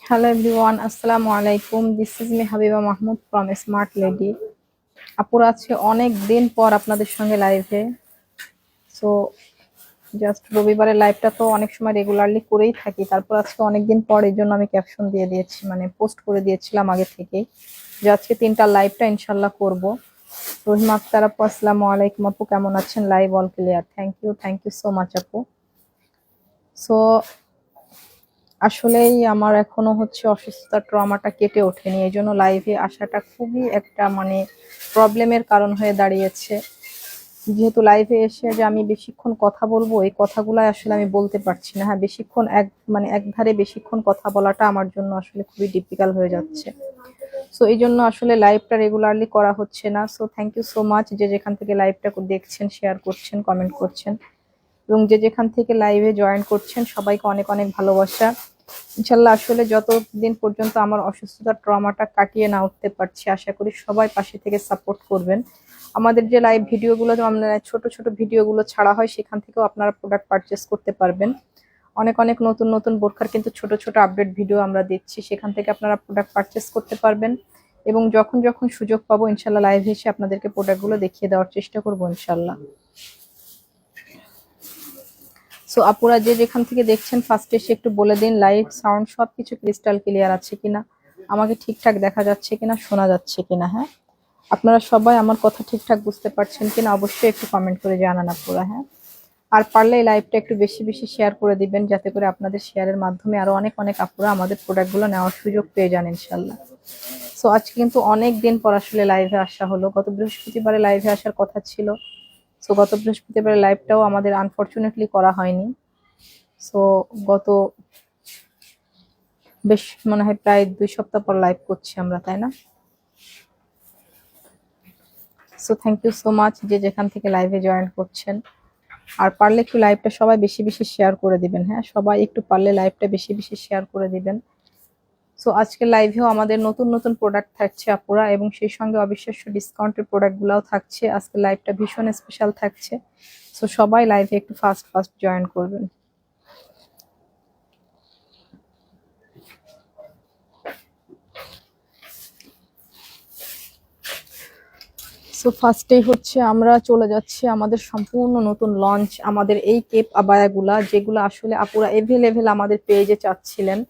Hello everyone, Assalamu alaikum. This is me Habiba Mahmood from Smart Lady. আপুরা আজকে অনেক দিন পর আপনাদের সঙ্গে লাইভে। সো জাস্ট রবিবারে লাইভটা তো অনেক সময় রেগুলারলি করেই থাকি, তারপর আজকে অনেক দিন পর এই জন্য আমি ক্যাপশন দিয়ে দিয়েছি, মানে পোস্ট করে দিয়েছিলাম আগে থেকেই যে আজকে 3টা লাইভটা ইনশাল্লাহ করব। রহিমা আক্তার আপু, আসসালামু আলাইকুম আপু, কেমন আছেন? Live all clear, thank you so much আপু। সো আসলেই আমার এখনো অসুস্থতার ট্রমাটা কেটে ওঠেনি, এই জন্য লাইভে আসাটা খুবই একটা প্রবলেমের কারণ হয়ে দাঁড়িয়েছে। যেহেতু লাইভে এসে যে আমি বেশিক্ষণ কথা বলবো, এই কথাগুলো আসলে আমি বলতে পারছি না। হ্যাঁ, বেশিক্ষণ একধারে বেশিক্ষণ কথা বলাটা আমার জন্য আসলে খুবই ডিফিকাল্ট হয়ে যাচ্ছে। সো এই জন্য আসলে লাইভটা রেগুলারলি করা হচ্ছে না। So thank you so much যে যেখান থেকে লাইভটা দেখছেন, শেয়ার করছেন, কমেন্ট করছেন, এবং যে যেখান থেকে লাইভে জয়েন করছেন সবাইকে অনেক অনেক ভালোবাসা। ইনশাল্লাহ আসলে যতদিন পর্যন্ত আমার অসুস্থতার ট্রমাটা কাটিয়ে না উঠতে পারছি, আশা করি সবাই পাশে থেকে সাপোর্ট করবেন। আমাদের যে লাইভ ভিডিওগুলো, ছোট ছোট ভিডিওগুলো ছাড়া হয়, সেখান থেকেও আপনারা প্রোডাক্ট পারচেস করতে পারবেন। অনেক অনেক নতুন নতুন বোরখার কিন্তু ছোট ছোট আপডেট ভিডিও আমরা দিচ্ছি, সেখান থেকে আপনারা প্রোডাক্ট পারচেস করতে পারবেন। এবং যখন যখন সুযোগ পাবো ইনশাল্লাহ লাইভে এসে আপনাদেরকে প্রোডাক্টগুলো দেখিয়ে দেওয়ার চেষ্টা করবো ইনশাল্লাহ। সো আপুরা যে যেখান থেকে দেখছেন ফার্স্টে এসে একটু বলে দিন লাইট সাউন্ড সবকিছু ক্রিস্টাল ক্লিয়ার আছে কিনা, আমাকে ঠিকঠাক দেখা যাচ্ছে কিনা, শোনা যাচ্ছে কিনা। হ্যাঁ, আপনারা সবাই আমার কথা ঠিকঠাক বুঝতে পারছেন কিনা অবশ্যই একটু কমেন্ট করে জানান আপুরা। হ্যাঁ, আর পারলে এই লাইভটা একটু বেশি বেশি শেয়ার করে দিবেন, যাতে করে আপনাদের শেয়ারের মাধ্যমে আরো অনেক অনেক আপুরা আমাদের প্রোডাক্টগুলো নেওয়ার সুযোগ পেয়ে যান ইনশাল্লাহ। সো আজকে কিন্তু অনেক দিন পর আসলে লাইভে আসা হলো। গত বৃহস্পতিবারে লাইভে আসার কথা ছিল, সো গত বৃহস্পতিবারে লাইভটাও আমাদের আনফরচুনেটলি করা হয়নি। সো গত বেশ মনে হয় প্রায় 2 সপ্তাহ পর লাইভ করছি আমরা, তাই না? So thank you so much যে যেখান থেকে লাইভে জয়েন করছেন। আর পারলে একটু লাইভটা সবাই বেশি বেশি শেয়ার করে দিবেন। হ্যাঁ, সবাই একটু পারলে লাইভটা বেশি বেশি শেয়ার করে দিবেন। সো আজকের লাইভেও আমাদের নতুন নতুন প্রোডাক্ট থাকছে আপুরা, এবং সেই সঙ্গে অবিশ্বাস্য ডিসকাউন্টের প্রোডাক্টগুলোও থাকছে। আজকে লাইভটা ভীষণ স্পেশাল থাকছে। সো সবাই লাইভে একটু ফাস্ট জয়েন করবেন। সো ফার্স্টেই আমরা চলে যাচ্ছি আমাদের সম্পূর্ণ নতুন লঞ্চ, আমাদের এই কেপ আবায়াগুলা, যেগুলো আসলে আপুরা এভেলেবেল আমাদের পেজে চাচ্ছিলেন।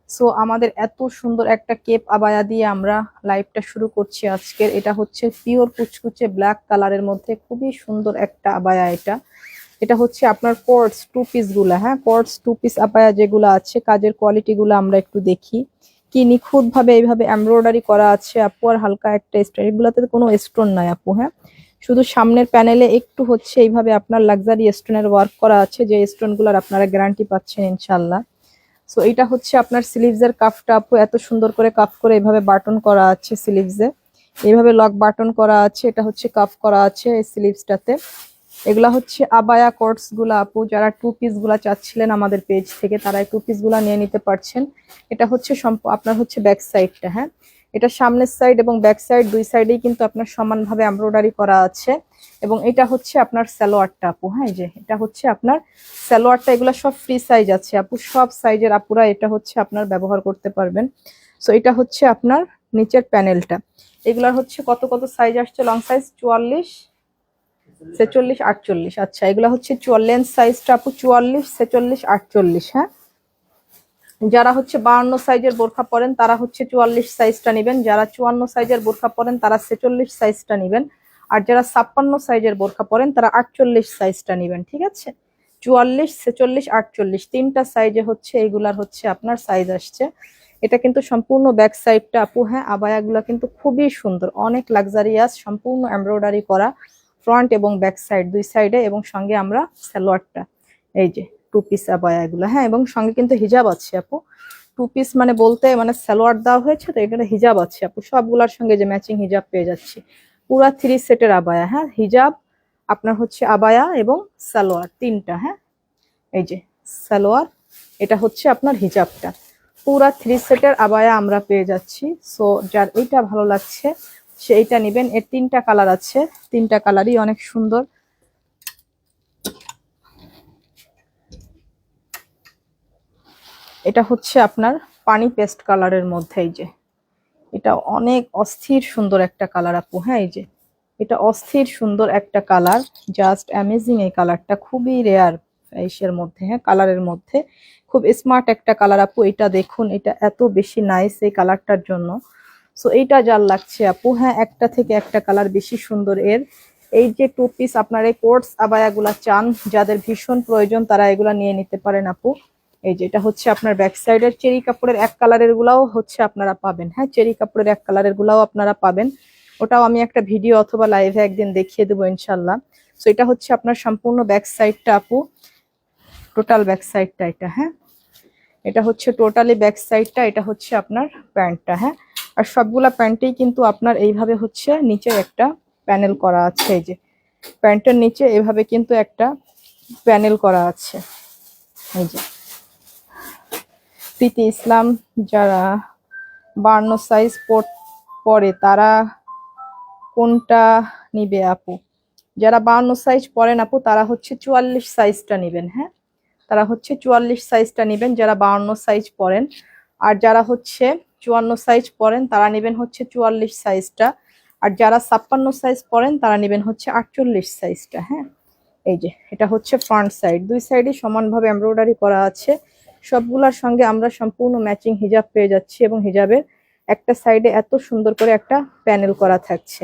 সো আমাদের এত সুন্দর একটা কেপ আবায়া দিয়ে আমরা লাইভটা শুরু করছি আজকের। এটা হচ্ছে পিওর কুচকুচে ব্ল্যাক কালারের মধ্যে খুবই সুন্দর একটা আবায়া। এটা হচ্ছে আপনার কোর্স টু পিস গুলা। হ্যাঁ, কোর্স টু পিস আবায়া যেগুলো আছে, কাজের কোয়ালিটি গুলো আমরা একটু দেখি। কি নিখুঁত ভাবে এইভাবে এমব্রয়ডারি করা আছে আপু, আর হালকা একটা স্টোন, এগুলোতে কোনো স্টোন নাই আপু। হ্যাঁ, শুধু সামনের প্যানেলে একটু এইভাবে আপনার লাক্সারি স্টোনের ওয়ার্ক করা আছে, যে স্টোন গুলার আপনারা গ্যারান্টি পাচ্ছেন ইনশাল্লাহ। সো এটা হচ্ছে আপনার স্লিভসের কাফটা আপু, এত সুন্দর করে কাফ করে এইভাবে বাটন করা আছে স্লিভসে, এইভাবে লক বাটন করা আছে। এটা হচ্ছে কাফ করা আছে এই স্লিভসটাতে। এগুলা হচ্ছে আবায়া কোটস গুলা আপু, যারা টু পিস গুলা চাচ্ছিলেন আমাদের পেজ থেকে, তারা এই টু পিস গুলা নিয়ে নিতে পারছেন। এটা হচ্ছে আপনার ব্যাক সাইডটা। হ্যাঁ, এটা সামনের সাইড এবং ব্যাক সাইড দুই সাইডেই কিন্তু আপনার সমানভাবে এমব্রয়ডারি করা আছে। এবং এটা হচ্ছে আপনার সালোয়ারটা আপু। হ্যাঁ, যে এটা হচ্ছে আপনার সালোয়ারটা। এগুলা সব ফ্রি সাইজ আছে আপু, সব সাইজের আপুরা এটা হচ্ছে আপনার ব্যবহার করতে পারবেন। সো এটা হচ্ছে আপনার নিচের প্যানেলটা। এগুলার কত কত সাইজ আসছে? Long size 44, 46, 48। আচ্ছা, এগুলো হচ্ছে লেন্থ সাইজটা আপু 44, 46, 48। হ্যাঁ, যারা 52 সাইজের বোরখা পরেন তারা 44 সাইজটা নেবেন, যারা 54 সাইজের বোরখা পরেন তারা 46 সাইজটা নেবেন, আর যারা 56 সাইজের বোরখা পরেন তারা 48 সাইজটা নেবেন। ঠিক আছে, 44, 46, 48 তিনটা সাইজে এইগুলার আপনার সাইজ আসছে। এটা কিন্তু সম্পূর্ণ ব্যাক সাইডটা আপু। হ্যাঁ, আবায়াগুলো কিন্তু খুবই সুন্দর, অনেক লাক্সারিয়াস, সম্পূর্ণ এমব্রয়ডারি করা ফ্রন্ট এবং ব্যাক সাইড দুই সাইডে, এবং সঙ্গে আমরা সালোয়ারটা এই যে টু পিস আবায়া এগুলো। হ্যাঁ, এবং সঙ্গে কিন্তু হিজাব আছে আপু। টু পিস বলতে সালোয়ার দেওয়া হয়েছে, তো এখানে হিজাব আছে আপু, সবগুলোর সঙ্গে যে ম্যাচিং হিজাব পেয়ে যাচ্ছি। পুরা 3 সেটের আবায়া। হ্যাঁ, হিজাব আপনার আবায়া এবং সালোয়ার তিনটা। হ্যাঁ, এই যে সালোয়ার, এটা আপনার হিজাবটা, পুরা 3 সেটের আবায়া আমরা পেয়ে যাচ্ছি। সো যার এইটা ভালো লাগছে সে এইটা নেবেন। এর 3টা কালার আছে, 3টা কালারই অনেক সুন্দর। এটা আপনার পানি পেস্ট কালারের মধ্যে। এই যে এটা অনেক অস্থির সুন্দর একটা কালার আপু। হ্যাঁ, এই যে এটা অস্থির সুন্দর একটা কালার, জাস্ট অ্যামেজিং। এই কালারটা খুবই রেয়ার ইসের মধ্যে, হ্যাঁ কালারের মধ্যে খুব স্মার্ট একটা কালার আপু। এটা দেখুন, এটা এত বেশি নাইস এই কালারটার জন্য। সো এইটা যার লাগছে আপু, হ্যাঁ একটা থেকে একটা কালার বেশি সুন্দর এর। এই যে টু পিস আপনার এই কোটস আবায়াগুলা চান, যাদের ভীষণ প্রয়োজন তারা এগুলা নিয়ে নিতে পারেন আপু। এই যে এটা হচ্ছে আপনার ব্যাক সাইডের চেরি কাপড়ের এক কালারের গুলাও হচ্ছে আপনারা পাবেন। হ্যাঁ, চেরি কাপড়ের এক কালারের গুলাও আপনারা পাবেন। ওটাও আমি একটা ভিডিও অথবা লাইভে একদিন দেখিয়ে দেবো ইনশাল্লাহ। সো এটা হচ্ছে আপনার সম্পূর্ণ ব্যাক সাইডটা আপু, টোটাল ব্যাক সাইডটা এটা। হ্যাঁ, এটা হচ্ছে টোটালি ব্যাক সাইডটা, এটা হচ্ছে আপনার প্যান্টটা। হ্যাঁ, আর সবগুলা প্যান্টেই কিন্তু আপনার এইভাবে হচ্ছে নিচে একটা প্যানেল করা আছে। এই যে প্যান্টের নিচে এভাবে কিন্তু একটা প্যানেল করা আছে। এই যে প্রীতি ইসলাম যারা 52 সাইজ পরে তারা কোনটা নিবে আপু? যারা 52 সাইজ পরেন আপু তারা হচ্ছে 44 সাইজটা নিবেন। হ্যাঁ, তারা হচ্ছে 44 সাইজটা নিবেন যারা 52 সাইজ পরেন। আর যারা হচ্ছে 54 সাইজ পরেন তারা নিবেন হচ্ছে 44 সাইজটা। আর যারা 56 সাইজ পরেন তারা নিবেন হচ্ছে 48 সাইজটা। হ্যাঁ, এই যে এটা হচ্ছে ফ্রন্ট সাইড, দুই সাইডে সমানভাবে এমব্রয়ডারি করা আছে। সবগুলোর সঙ্গে আমরা সম্পূর্ণ ম্যাচিং হিজাব পেয়ে যাচ্ছি এবং হিজাবের একটা সাইডে এত সুন্দর করে একটা প্যানেল করা থাকছে।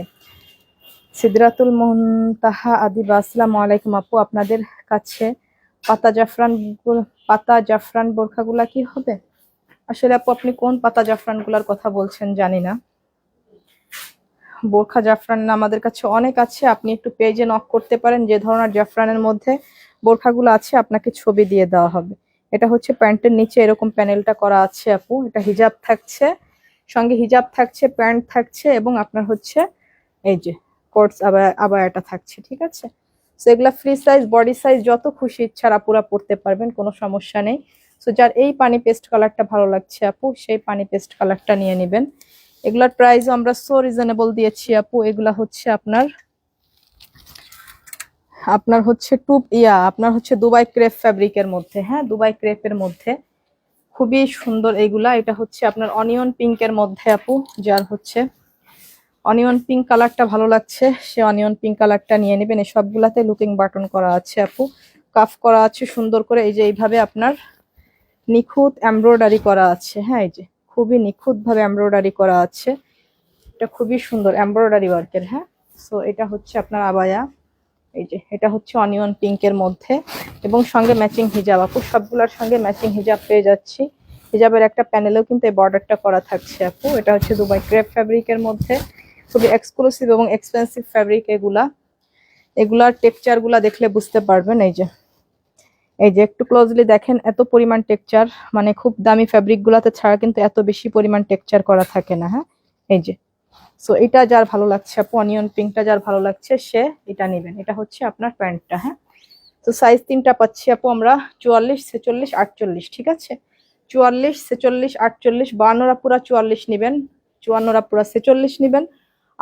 সিদরাতুল মুনতাহা আদিবা, আসসালামু আলাইকুম আপু, আপনাদের কাছে পাতা জাফরান বোরখাগুলা কি হবে? আসলে আপু আপনি কোন পাতা জাফরান গুলার কথা বলছেন জানি না। বোরখা জাফরান আমাদের কাছে অনেক আছে, আপনি একটু পেজে নক করতে পারেন। যে ধরনের জাফরানের মধ্যে বোরখাগুলো আছে আপনাকে ছবি দিয়ে দেওয়া হবে। এটা হচ্ছে প্যান্টের নিচে এরকম প্যানেলটা করা আছে আপু। এটা হিজাব থাকছে, সঙ্গে হিজাব থাকছে, প্যান্ট থাকছে এবং আপনার হচ্ছে এই যে কোটস আবায়াটা থাকছে। ঠিক আছে, সো এগুলা ফ্রি সাইজ বডি সাইজ যত খুশি ইচ্ছা আপুরা পড়তে পারবেন, কোনো সমস্যা নেই। সো যার এই পানি পেস্ট কালারটা ভালো লাগছে আপু সেই পানি পেস্ট কালারটা নিয়ে নেবেন। এগুলার প্রাইসও আমরা সো রিজনেবল দিয়েছি আপু। এগুলা হচ্ছে আপনার হচ্ছে আপনার হচ্ছে দুবাই ক্রেপ ফ্যাব্রিকের মধ্যে। হ্যাঁ, দুবাই ক্রেপের মধ্যে খুবই সুন্দর এগুলা। এটা হচ্ছে আপনার অনিয়ন পিঙ্কের মধ্যে আপু, যার হচ্ছে অনিয়ন পিঙ্ক কালারটা ভালো লাগছে সে অনিয়ন পিঙ্ক কালারটা নিয়ে নেবেন। এই সবগুলাতে লুকিং বাটন করা আছে আপু, কাফ করা আছে সুন্দর করে। এই যে এইভাবে আপনার নিখুঁত এমব্রয়ডারি করা আছে। হ্যাঁ, এই যে খুবই নিখুঁত ভাবে এমব্রয়ডারি করা আছে, এটা খুবই সুন্দর এমব্রয়ডারি ওয়ার্কের। হ্যাঁ, সো এটা হচ্ছে আপনার আবায়া। এই যে এটা হচ্ছে অনিয়ন পিঙ্কের মধ্যে এবং সঙ্গে ম্যাচিং হিজাব আপু, সবগুলোর সঙ্গে ম্যাচিং হিজাব পেয়ে যাচ্ছি। হিজাবের একটা প্যানেলেও কিন্তু এই বর্ডারটা করা থাকছে আপু। এটা হচ্ছে দুবাই ক্রেপ ফ্যাব্রিকের মধ্যে, খুবই এক্সক্লুসিভ এবং এক্সপেন্সিভ ফ্যাব্রিক এগুলার টেক্সচার গুলা দেখলে বুঝতে পারবেন। এই যে একটু ক্লোজলি দেখেন, এত পরিমাণ টেক্সচার, মানে খুব দামি ফ্যাব্রিক গুলাতে ছাড়া কিন্তু এত বেশি পরিমাণ টেক্সচার করা থাকে না। হ্যাঁ, এই যে সো এটা যার ভালো লাগছে আপু, অনিয়ন পিঙ্কটা যার ভালো লাগছে সে এটা নেবেন। এটা হচ্ছে আপনার প্যান্টটা। হ্যাঁ, তো সাইজ 3টা পাচ্ছি আপু আমরা, 44, 46, 48। ঠিক আছে, 44, 46, 48। 52 আপুরা 44 নেবেন, 54 আপুরা 46 নেবেন,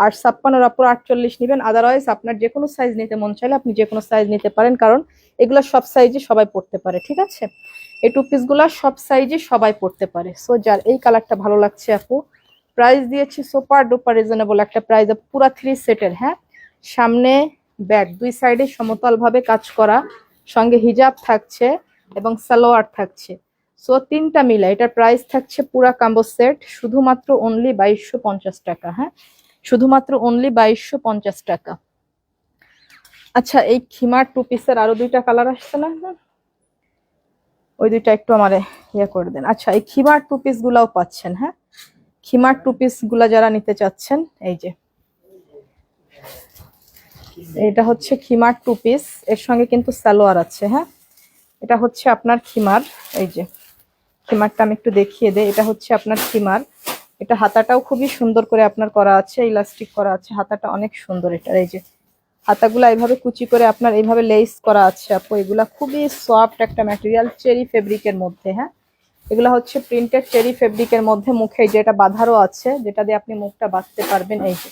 আর 56 আপুরা 48 নেবেন। আদারওয়াইজ আপনার যে কোনো সাইজ নিতে মন চাইলে আপনি যে কোনো সাইজ নিতে পারেন, কারণ এগুলো সব সাইজে সবাই পড়তে পারে। ঠিক আছে, এই টু পিস গুলা সব সাইজে সবাই পড়তে পারে। সো যার এই কালারটা ভালো লাগছে আপু, প্রাইস দিয়েছি সুপার ডুপার রিজনেবল একটা প্রাইস, পুরা 3 সেটের। হ্যাঁ, সামনে ব্যাক দুই সাইডে সমতল ভাবে কাজ করা, সঙ্গে হিজাব থাকছে এবং সালোয়ার থাকছে। সো 3টা মিলে এটার প্রাইস থাকছে পুরা কম্বো সেট শুধুমাত্র অনলি 2250 টাকা। হ্যাঁ, শুধুমাত্র অনলি 2250 টাকা। আচ্ছা, এই খিমার টু পিসের আরো 2টা কালার আসছে না? ওই 2টা একটু আমারে ইয়ে করে দেন। আচ্ছা, এই খিমার টু পিস গুলাও পাচ্ছেন। হ্যাঁ, খিমার টু পিস গুলা যারা নিতে চাচ্ছেন, এই যে এটা হচ্ছে খিমার টু পিস, এর সঙ্গে কিন্তু সালোয়ার আছে। হ্যাঁ, এটা হচ্ছে আপনার খিমার। এই যে খিমারটা আমি একটু দেখিয়ে দেই, এটা হচ্ছে আপনার খিমার। এটা হাতাটাও খুবই সুন্দর করে আপনার করা আছে, ইলাস্টিক করা আছে, হাতাটা অনেক সুন্দর। এটা এই যে হাতাগুলা এইভাবে কুচি করে আপনার এইভাবে লেস করা আছে আপু। এগুলা খুবই সফট একটা ম্যাটেরিয়াল, চেরি ফেব্রিকের মধ্যে। হ্যাঁ, এগুলা হচ্ছে প্রিন্টেড চেরি ফেব্রিকের মধ্যে। মুখে যেটা বাঁধারও আছে, যেটা দিয়ে আপনি মুখটা বাঁধতে পারবেন। এই যে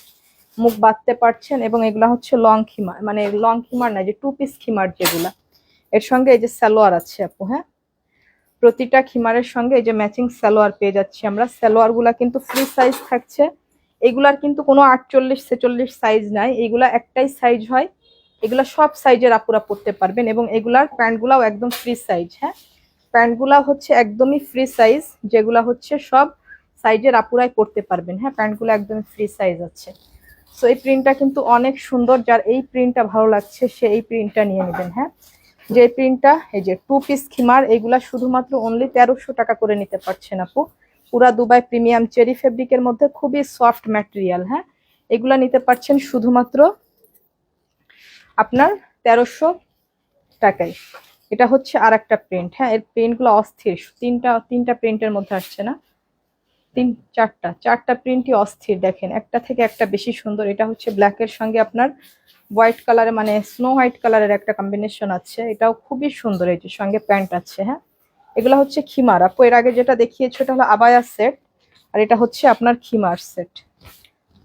মুখ বাঁধতে পারছেন, এবং এগুলা হচ্ছে লং খিমার, মানে লং খিমার না, যে টু পিস খিমার যেগুলা। এর সঙ্গে এই যে সালোয়ার আছে আপু। হ্যাঁ, প্রতিটা খিমারের সঙ্গে এই যে ম্যাচিং সালোয়ার পেয়ে যাচ্ছি আমরা। সালোয়ার গুলা কিন্তু ফ্রি সাইজ থাকছে। এগুলার কিন্তু কোনো 48-46 সাইজ নাই, এগুলা একটাই সাইজ হয়। এগুলা সব সাইজের আপুরা পরতে পারবেন এবং এগুলার প্যান্টগুলাও একদম ফ্রি সাইজ। হ্যাঁ, প্যান্টগুলা হচ্ছে একদমই ফ্রি সাইজ, যেগুলা হচ্ছে সব সাইজের আপুরাই পরতে পারবেন। হ্যাঁ, প্যান্টগুলো একদমই ফ্রি সাইজ আছে। সো এই প্রিন্টটা কিন্তু অনেক সুন্দর, যার এই প্রিন্টটা ভালো লাগছে সে এই প্রিন্টটা নিয়ে নেবেন। হ্যাঁ, যে প্রিন্টটা এই যে 2 পিস খিমার, এগুলা শুধুমাত্র অনলি 1300 টাকা করে নিতে পারছেন আপু। পুরা দুবাই প্রিমিয়াম চেরি ফেব্রিকের মধ্যে খুবই সফট ম্যাটেরিয়াল। হ্যাঁ, এগুলা নিতে পারছেন শুধুমাত্র আপনার 1300 টাকায়। এটা হচ্ছে আর একটা প্রিন্ট। হ্যাঁ, এর প্রিন্টগুলো অস্থির। তিনটা প্রিন্টের মধ্যে আসছে না, চারটা প্রিন্টই অস্থির। দেখেন একটা থেকে একটা বেশি সুন্দর। এটা হচ্ছে ব্ল্যাকের সঙ্গে আপনার হোয়াইট কালারে মানে স্নো হোয়াইট কালারের একটা কম্বিনেশন আছে, এটাও খুবই সুন্দর। এই যে সঙ্গে প্যান্ট আছে। হ্যাঁ, এগুলো হচ্ছে খিমার আপু। এর আগে যেটা দেখিয়েছে ওটা হলো আবায়া সেট, আর এটা হচ্ছে আপনার খিমার সেট।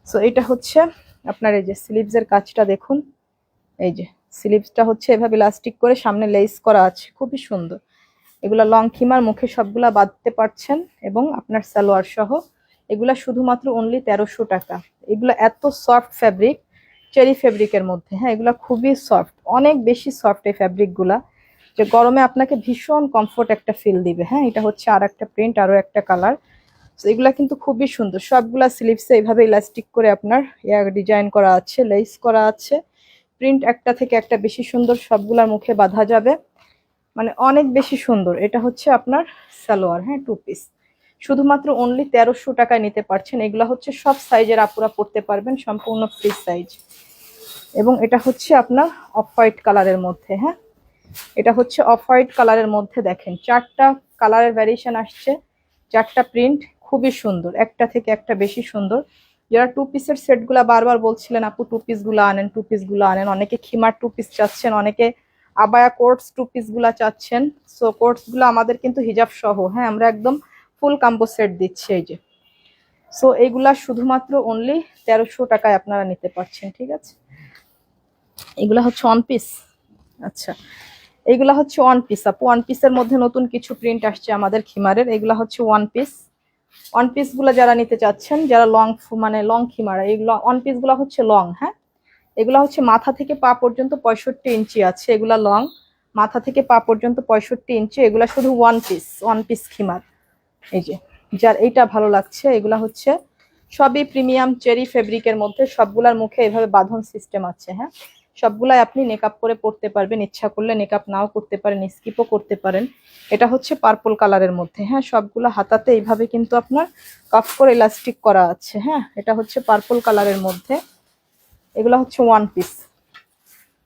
সো এটা হচ্ছে আপনার এই যে স্লিভসের কাজটা দেখুন। এই যে স্লিভসটা হচ্ছে এভাবে ইলাস্টিক করে সামনে লেস করা আছে, খুবই সুন্দর। এগুলা লং খিমার, মুখে সবগুলা বাঁধতে পারছেন এবং আপনার সালোয়ার সহ। এগুলা শুধুমাত্র অনলি 1300 টাকা। এগুলা এত সফট ফ্যাব্রিক, চেরি ফেব্রিকের মধ্যে। হ্যাঁ, এগুলা খুবই সফট, অনেক বেশি সফট এই ফ্যাব্রিকগুলা, যে গরমে আপনাকে ভীষণ কমফোর্ট একটা ফিল দিবে। হ্যাঁ, এটা হচ্ছে আর একটা প্রিন্ট, আরো একটা কালার। এগুলা কিন্তু খুবই সুন্দর। সবগুলা স্লিভসে এইভাবে ইলাস্টিক করে আপনার ডিজাইন করা আছে, লেস করা আছে। প্রিন্ট একটা থেকে একটা বেশি সুন্দর, সবগুলার মুখে বাঁধা যাবে, মানে অনেক বেশি সুন্দর। এটা হচ্ছে আপনার সালোয়ার। হ্যাঁ, 2 পিস শুধুমাত্র অনলি 1300 টাকায় নিতে পারছেন। এগুলা হচ্ছে সব সাইজের আপুরা পরতে পারবেন, সম্পূর্ণ ফ্রি সাইজ। এবং এটা হচ্ছে আপনার অফ হোয়াইট কালারের মধ্যে। হ্যাঁ, এটা হচ্ছে অফ হোয়াইট কালারের মধ্যে। দেখেন চারটা কালারের ভ্যারিয়েশন আসছে, চারটা প্রিন্ট খুবই সুন্দর, একটা থেকে একটা বেশি সুন্দর। যারা 2 পিসের সেটগুলা বারবার বলছিলেন আপু 2 পিসগুলো আনেন, 2 পিসগুলো আনেন, অনেকে খিমার 2 পিস চাচ্ছেন, অনেকে আবায়া কোটস 2 পিসগুলা চাচ্ছেন। সো কোটসগুলো আমাদের কিন্তু হিজাব সহ। হ্যাঁ, আমরা একদম ফুল কাম্বো সেট দিচ্ছি এই যে। সো এইগুলা শুধুমাত্র অনলি 1300 টাকায় আপনারা নিতে পারছেন। ঠিক আছে, এগুলা হচ্ছে 1 পিস। আচ্ছা, এইগুলা হচ্ছে 1 পিস আপু। 1 পিসের মধ্যে নতুন কিছু প্রিন্ট আসছে আমাদের খিমারের। এগুলা হচ্ছে 1 পিস। 1 পিস গুলা যারা নিতে চাচ্ছেন, যারা লং মানে লং খিমার, এইগুলো 1 পিস গুলা হচ্ছে লং। হ্যাঁ, এগুলা হচ্ছে মাথা থেকে পা পর্যন্ত 65 ইঞ্চি আছে, এগুলা লং। মাথা থেকে পা পর্যন্ত 65 ইঞ্চি। এগুলা শুধু 1 পিস খিমার। এই যে যার এইটা ভালো লাগছে, এগুলা হচ্ছে সবই প্রিমিয়াম চেরি ফেব্রিকের মধ্যে। সবগুলার মুখে এভাবে বাঁধন সিস্টেম আছে। হ্যাঁ, সবগুলাই আপনি মেকআপ করে পড়তে পারবেন, ইচ্ছা করলে মেকআপ নাও করতে পারেন, স্কিপও করতে পারেন। এটা হচ্ছে পার্পল কালারের মধ্যে। হ্যাঁ, সবগুলো হাতাতে এইভাবে কিন্তু আপনার কাফ করে ইলাস্টিক করা আছে। হ্যাঁ, এটা হচ্ছে পার্পল কালারের মধ্যে। এগুলো হচ্ছে 1 পিস।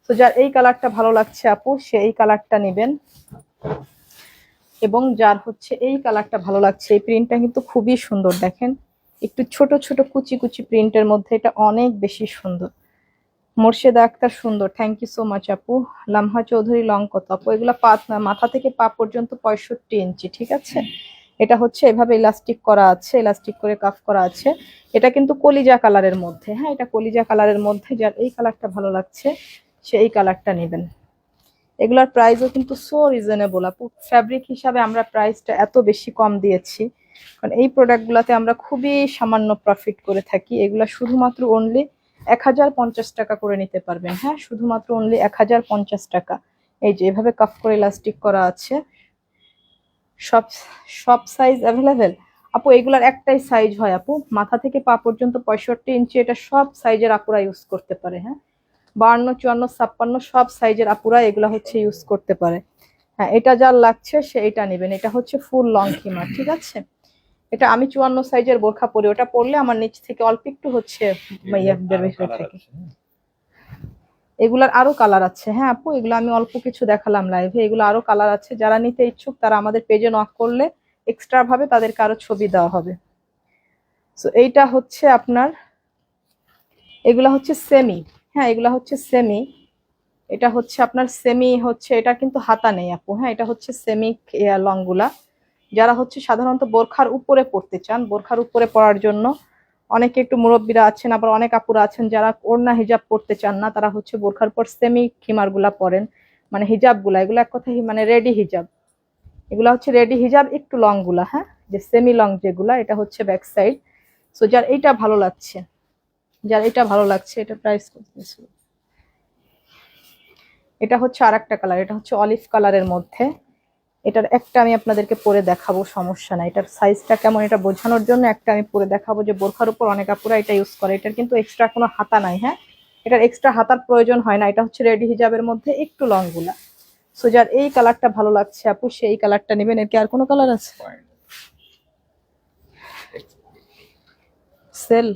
তো যার এই কালারটা ভালো লাগছে আপু, সে এই কালারটা নেবেন। এবং যার হচ্ছে এই কালারটা ভালো লাগছে, এই প্রিন্টটা কিন্তু খুবই সুন্দর। দেখেন একটু ছোট ছোট কুচি কুচি প্রিন্টের মধ্যে, এটা অনেক বেশি সুন্দর। মোর্শেদা আক্তার সুন্দর, থ্যাংক ইউ সো মাচ আপু। লামহা চৌধুরী লং কত আপু? এগুলো মাথা থেকে পা পর্যন্ত 65 ইঞ্চি। ঠিক আছে, এটা হচ্ছে এভাবে ইলাস্টিক করা আছে, ইলাস্টিক করে কাফ করা আছে। এটা কিন্তু কলিজা কালারের মধ্যে। হ্যাঁ, এটা কলিজা কালারের মধ্যে। যার এই কালারটা ভালো লাগছে সে এই কালারটা নেবেন। এগুলার প্রাইসও কিন্তু সো রিজনেবল আপু। ফ্যাব্রিক হিসাবে আমরা প্রাইসটা এত বেশি কম দিয়েছি কারণ এই প্রোডাক্টগুলোতে আমরা খুবই সামান্য প্রফিট করে থাকি। এগুলা শুধুমাত্র অনলি 1050 টাকা করে নিতে পারবেন। হ্যাঁ, শুধুমাত্র অনলি 1050 টাকা। এই যে এভাবে কাফ করে ইলাস্টিক করা আছে, সব সব সাইজ অ্যাভেলেবেল আপু। এগুলার একটাই সাইজ হয় আপু, মাথা থেকে পা পর্যন্ত 65 ইঞ্চি। এটা সব সাইজের আপুরা ইউজ করতে পারে। হ্যাঁ, 52, 54, 56 সব সাইজের আপুরা এগুলা হচ্ছে ইউজ করতে পারে। হ্যাঁ, এটা যার লাগছে সে এটা নেবেন। এটা হচ্ছে ফুল লং খিমার। ঠিক আছে, এটা আমি 54 সাইজের বোরখা পরি, ওটা পরলে আমার নিচ থেকে অল্প একটু হচ্ছে থাকে। এগুলার আরো কালার আছে। হ্যাঁ আপু, এগুলো আমি অল্প কিছু দেখালাম লাইভে, এগুলো আরো কালার আছে। যারা নিতে ইচ্ছুক তারা আমাদের পেজে নক করলে এক্সট্রা ভাবে তাদেরকে আরো ছবি দেওয়া হবে। সো এইটা হচ্ছে আপনার, এগুলা হচ্ছে সেমি। হ্যাঁ, এগুলা হচ্ছে সেমি। এটা হচ্ছে আপনার সেমি হচ্ছে, এটা কিন্তু হাতা নেই আপু। হ্যাঁ, এটা হচ্ছে সেমি লং গুলা। যারা হচ্ছে সাধারণত বোরখার উপরে পড়তে চান, বোরখার উপরে পড়ার জন্য অনেকে একটু মুরব্বীরা আছেন, আবার অনেক আপুরা আছেন যারা ওড়না হিজাব পড়তে চান না, তারা হচ্ছে বোরখার পর সেমি খিমার গুলা পরেন, মানে হিজাব গুলা। এগুলো এক কথায় মানে রেডি হিজাব। এগুলা হচ্ছে রেডি হিজাব, একটু লং গুলা, হ্যাঁ, যে সেমি লং যেগুলা, এটা হচ্ছে ব্যাক সাইড। সো যার এইটা ভালো লাগছে, এটা প্রাইস করতেছি। এটা হচ্ছে আর একটা কালার, এটা হচ্ছে অলিভ কালারের মধ্যে। এটার একটা আমি আপনাদেরকে পরে দেখাবো, সমস্যা নাই। এটার সাইজটা কেমন এটা বোঝানোর জন্য একটা আমি পরে দেখাবো, যে বোরখার উপর অনেক আপুরা এটা ইউজ করে। এটার কিন্তু এক্সট্রা কোনো হাতা নাই, হ্যাঁ, এটার এক্সট্রা হাতার প্রয়োজন হয় না। এটা হচ্ছে রেডি হিজাবের মধ্যে একটু লং গুলা। সো যার এই কালারটা ভালো লাগছে আপু, সেই কালারটা নেবেন। এর কি আর কোনো কালার আছে? সেল।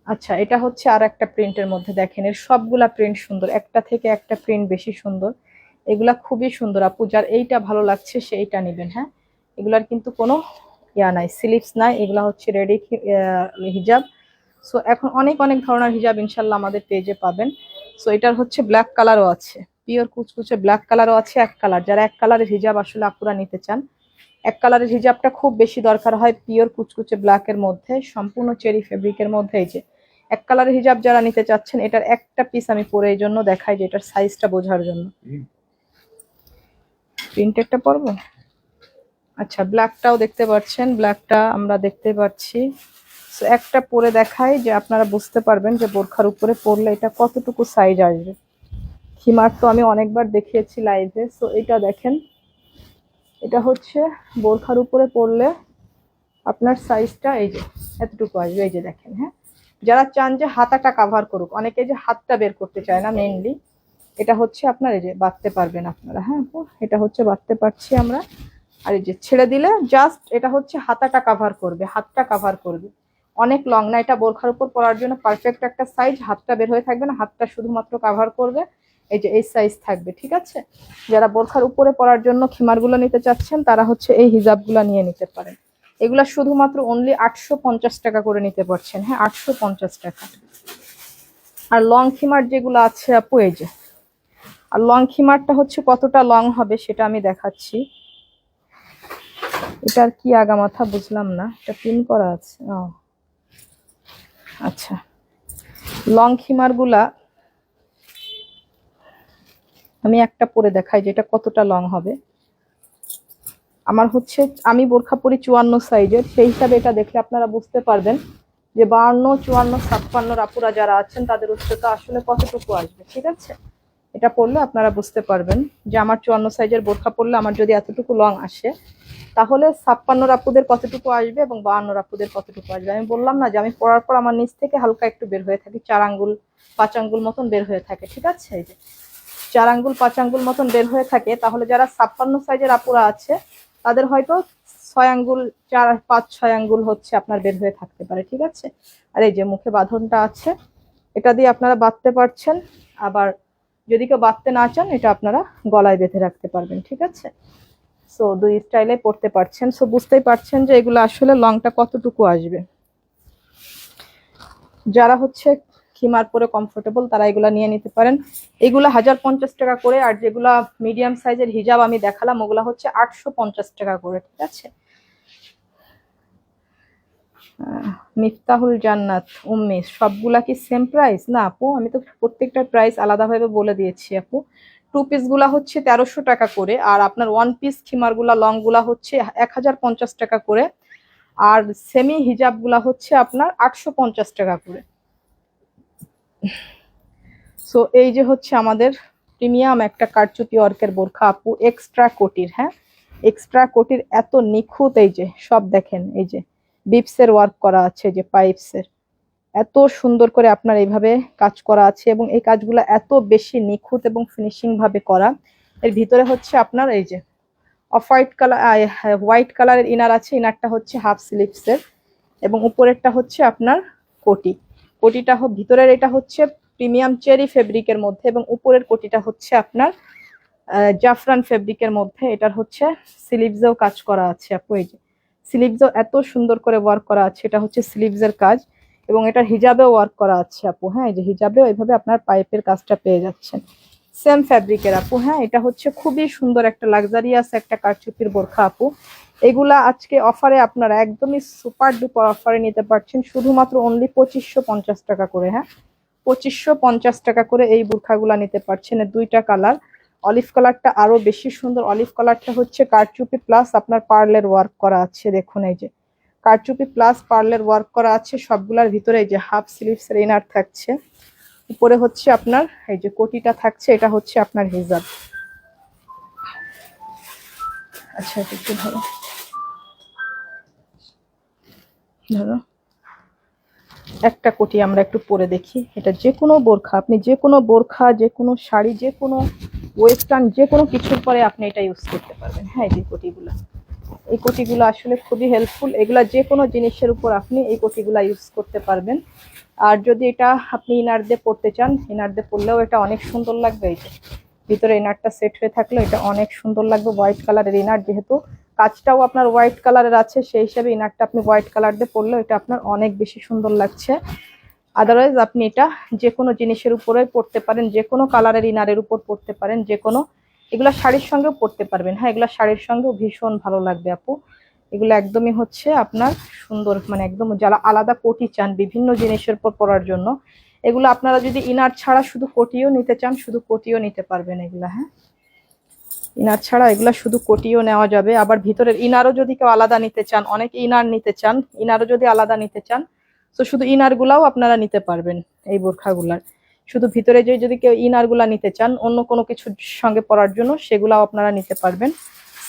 আচ্ছা, এটা হচ্ছে আর একটা প্রিন্টের মধ্যে, দেখেন এর সবগুলা প্রিন্ট সুন্দর, একটা থেকে একটা প্রিন্ট বেশি সুন্দর। এগুলা খুবই সুন্দর আপু, যার এইটা ভালো লাগছে সেইটা নেবেন, হ্যাঁ। এগুলার কিন্তু কোনো ইয়া নাই, স্লিপস নাই, এগুলা হচ্ছে রেডি হিজাব। সো এখন অনেক অনেক ধরনের হিজাব ইনশাল্লাহ আমাদের পেজে পাবেন। সো এটার হচ্ছে ব্ল্যাক কালারও আছে, পিওর কুচকুচে ব্ল্যাক কালারও আছে, এক কালার। যারা এক কালারের হিজাব আসলে আপুরা নিতে চান, এক কালারের হিজাবটা খুব বেশি দরকার হয় পিওর কুচকুচে ব্ল্যাকের মধ্যে, সম্পূর্ণ চেরি ফেব্রিকের মধ্যে। এই যে এক কালারের হিজাব যারা নিতে চাচ্ছেন, এটার একটা পিস আমি পরে এই জন্য দেখাই, যে এটার সাইজটা বোঝার জন্য। প্রিন্টেরটা পরবো? আচ্ছা, ব্ল্যাকটাও দেখতে পাচ্ছেন, ব্ল্যাকটা আমরা দেখতে পাচ্ছি। সো একটা পরে দেখাই, যে আপনারা বুঝতে পারবেন যে বোরখার উপরে পরলে এটা কতটুকু সাইজ আসবে। হিমার তো আমি অনেকবার দেখিয়েছি লাইভে। সো এটা দেখেন, এটা হচ্ছে বোরখার উপরে পরলে আপনার সাইজটা এই যে এতটুকু আসবে। এই যে দেখেন, হ্যাঁ, যারা চান যে হাতাটা কাভার করুক, অনেকে যে হাতটা বের করতে চায় না মেইনলি, এটা হচ্ছে আপনার এই যে বাঁধতে পারবেন আপনারা, হ্যাঁ আপু, এটা হচ্ছে বাঁধতে পারছি আমরা। আর এই যে ছেড়ে দিলে জাস্ট এটা হচ্ছে হাতাটা কাভার করবে, হাতটা কাভার করবে। অনেক লং না, এটা বোরখার উপর পরার জন্য পারফেক্ট একটা সাইজ। হাতটা বের হয়ে থাকবে না, হাতটা শুধুমাত্র কাভার করবে। এই যে এই সাইজ থাকবে, ঠিক আছে। যারা বোরখার উপরে পরার জন্য খিমারগুলো নিতে চাচ্ছেন, তারা হচ্ছে এই হিজাবগুলো নিয়ে নিতে পারেন। এগুলা শুধুমাত্র অনলি 850 টাকা করে নিতে পারছেন, হ্যাঁ, 850 টাকা। আর লং খিমার যেগুলো আছে আপু, এই যে, আর লং খিমারটা হচ্ছে কতটা লং হবে সেটা আমি দেখাচ্ছি। এটার কি আগা মাথা বুঝলাম না, এটা পিন করা আছে। ও আচ্ছা, লং খিমার গুলা আমি একটা পরে দেখাই, যেটা কতটা লং হবে। আমার হচ্ছে, আমি বোরখা পরি 54 সাইজের, সেই হিসাবে এটা দেখলে আপনারা বুঝতে পারবেন যে 52, 54, 56 আপুরা যারা আছেন তাদের উচ্চতা আসলে কতটুকু আসবে, ঠিক আছে। এটা পরলে আপনারা বুঝতে পারবেন যে আমার 54 সাইজের বোরখা পরলে আমার যদি এতটুকু লং আসে, তাহলে 56 আপুদের কতটুকু আসবে এবং 52 আপুদের কতটুকু আসবে। আমি বললাম না যে আমি পরার পর আমার নিচ থেকে হালকা একটু বের হয়ে থাকে, 4 আঙ্গুল 5 আঙ্গুল মতন বের হয়ে থাকে, ঠিক আছে। এই যে 4 আঙ্গুল 5 আঙ্গুল মতন বের হয়ে থাকে, তাহলে যারা 56 সাইজের আপুরা আছে তাদের হয়তো 6 আঙ্গুল 4 5 6 আঙ্গুল হচ্ছে আপনার বের হয়ে থাকতে পারে, ঠিক আছে। আর এই যে মুখে বাঁধনটা আছে, এটা দিয়ে আপনারা বাঁধতে পারছেন। আবার যদি কেউ বাঁধতে না চান, এটা আপনারা গলায় বেঁধে রাখতে পারবেন, ঠিক আছে। সো দুই স্টাইলে পড়তে পারছেন। সো বুঝতেই পারছেন যে এগুলো আসলে লংটা কতটুকু আসবে। যারা হচ্ছে খিমার পরে কমফোর্টেবল তারা এগুলা নিয়ে নিতে পারেন। এগুলা 1050 টাকা করে, আর যেগুলা মিডিয়াম সাইজের হিজাব আমি দেখালাম ওগুলা হচ্ছে 850 টাকা করে, ঠিক আছে। মিফতাহুল জান্নাত উম্মি, সবগুলা কি সেম প্রাইস? না আপু, আমি তো প্রত্যেকটার প্রাইস আলাদাভাবে বলে দিয়েছি আপু। 2 পিস গুলা হচ্ছে 1300 টাকা করে, আর আপনার 1 পিস খিমার গুলা লং গুলা হচ্ছে 1050 টাকা করে, আর সেমি হিজাব গুলা হচ্ছে আপনার 850 টাকা করে। সো এই যে হচ্ছে আমাদের প্রিমিয়াম একটা কারচুপি ওয়ার্কের বোরখা আপু, এক্সট্রা কোটির, হ্যাঁ, এক্সট্রা কোটির, এত নিখুঁত। এই যে সব দেখেন, এই যে বিপসের ওয়ার্ক করা আছে, যে পাইপসের এত সুন্দর করে আপনার এইভাবে কাজ করা আছে, এবং এই কাজগুলো এত বেশি নিখুঁত এবং ফিনিশিং ভাবে করা। এর ভিতরে হচ্ছে আপনার এই যে অফ হোয়াইট কালার, হোয়াইট কালারের ইনার আছে, ইনারটা হচ্ছে হাফ স্লিভসের, এবং উপরেরটা হচ্ছে আপনার কোটি। কোটিটা ভিতরের এটা হচ্ছে প্রিমিয়াম চেরি ফেব্রিকের মধ্যে, এবং উপরের কোটিটা হচ্ছে আপনার জাফরান ফেব্রিকের মধ্যে। এটার হচ্ছে স্লিভসেও কাজ করা আছে আপু, এই যে স্লিভসও এত সুন্দর করে ওয়ার্ক করা আছে, এটা হচ্ছে স্লিভসের কাজ, এবং এটার হিজাবেও ওয়ার্ক করা আছে আপু, হ্যাঁ, এই যে হিজাবেও এইভাবে আপনার পাইপের কাজটা পেয়ে যাচ্ছেন সেম ফ্যাব্রিকের আপু, হ্যাঁ। এটা হচ্ছে খুবই সুন্দর একটা লাক্সারিয়াস একটা কারচুপির বোরখা আপু। এগুলা আজকে অফারে আপনারা একদমই সুপার ডুপার অফারে নিতে পারছেন, শুধুমাত্র অনলি 2550 টাকা করে, হ্যাঁ, 2550 টাকা করে এই বোরখাগুলা নিতে পারছেন। এর দুইটা কালার, অলিভ কালারটা আরো বেশি সুন্দর। অলিভ কালারটা হচ্ছে কারচুপি প্লাস আপনার পার্লের ওয়ার্ক করা আছে, দেখুন এই যে কারচুপি প্লাস পার্লের ওয়ার্ক করা আছে সবগুলার ভিতরে। এই যে হাফ স্লিভস এর ইনার থাকছে, উপরে হচ্ছে আপনার এই যে কোটিটা থাকছে, এটা হচ্ছে আপনার হিজাব। আচ্ছা এটা একটু ধরো ধরো, একটা কোটি আমরা একটু পরে দেখি। এটা যে কোনো বোরখা, আপনি যে কোনো বোরখা, যে কোনো শাড়ি, যে কোনো ওয়েস্টার্ন, যে কোনো কিছুর পরে আপনি এটা ইউজ করতে পারবেন। হ্যাঁ এই যে কোটিগুলো, এই কোটিগুলো আসলে খুবই হেল্পফুল। এগুলা যে কোনো জিনিসের উপর আপনি এই কোটিগুলা ইউজ করতে পারবেন। আর যদি এটা আপনি ইনার দিয়ে পরতে চান, ইনার দিয়ে পরলেও এটা অনেক সুন্দর লাগবে। এই যে ভিতরে ইনারটা সেট হয়ে থাকলে এটা অনেক সুন্দর লাগবে। হোয়াইট কালারের ইনার, যেহেতু কাজটাও আপনার হোয়াইট কালারের আছে, সেই হিসাবে ইনারটা আপনি হোয়াইট কালার দিয়ে পরলেও এটা আপনার অনেক বেশি সুন্দর লাগছে। আদারওয়াইজ আপনি এটা যে কোনো জিনিসের উপরে পরতে পারেন, যে কোনো কালারের ইনারের উপর পরতে পারেন, যে কোনো, এগুলা শাড়ির সঙ্গেও পরতে পারবেন। হ্যাঁ এগুলা শাড়ির সঙ্গেও ভীষণ ভালো লাগবে আপু। এগুলো একদমই হচ্ছে আপনার সুন্দর, মানে একদম যারা আলাদা কোটি চান বিভিন্ন জিনিসের উপর পরার জন্য, এগুলো আপনারা যদি ইনার ছাড়া শুধু কোটিও নিতে চান, শুধু কোটিও নিতে পারবেন এগুলা। হ্যাঁ ইনার ছাড়া এগুলা শুধু কোটিও নেওয়া যাবে। আবার ভিতরের ইনারও যদি কেউ আলাদা নিতে চান, অনেকে ইনার নিতে চান, ইনারও যদি আলাদা নিতে চান তো শুধু ইনার গুলাও আপনারা নিতে পারবেন এই বোরখাগুলার। শুধু ভিতরে যে যদি কেউ ইনার গুলা নিতে চান অন্য কোনো কিছুর সঙ্গে পরার জন্য, সেগুলাও আপনারা নিতে পারবেন।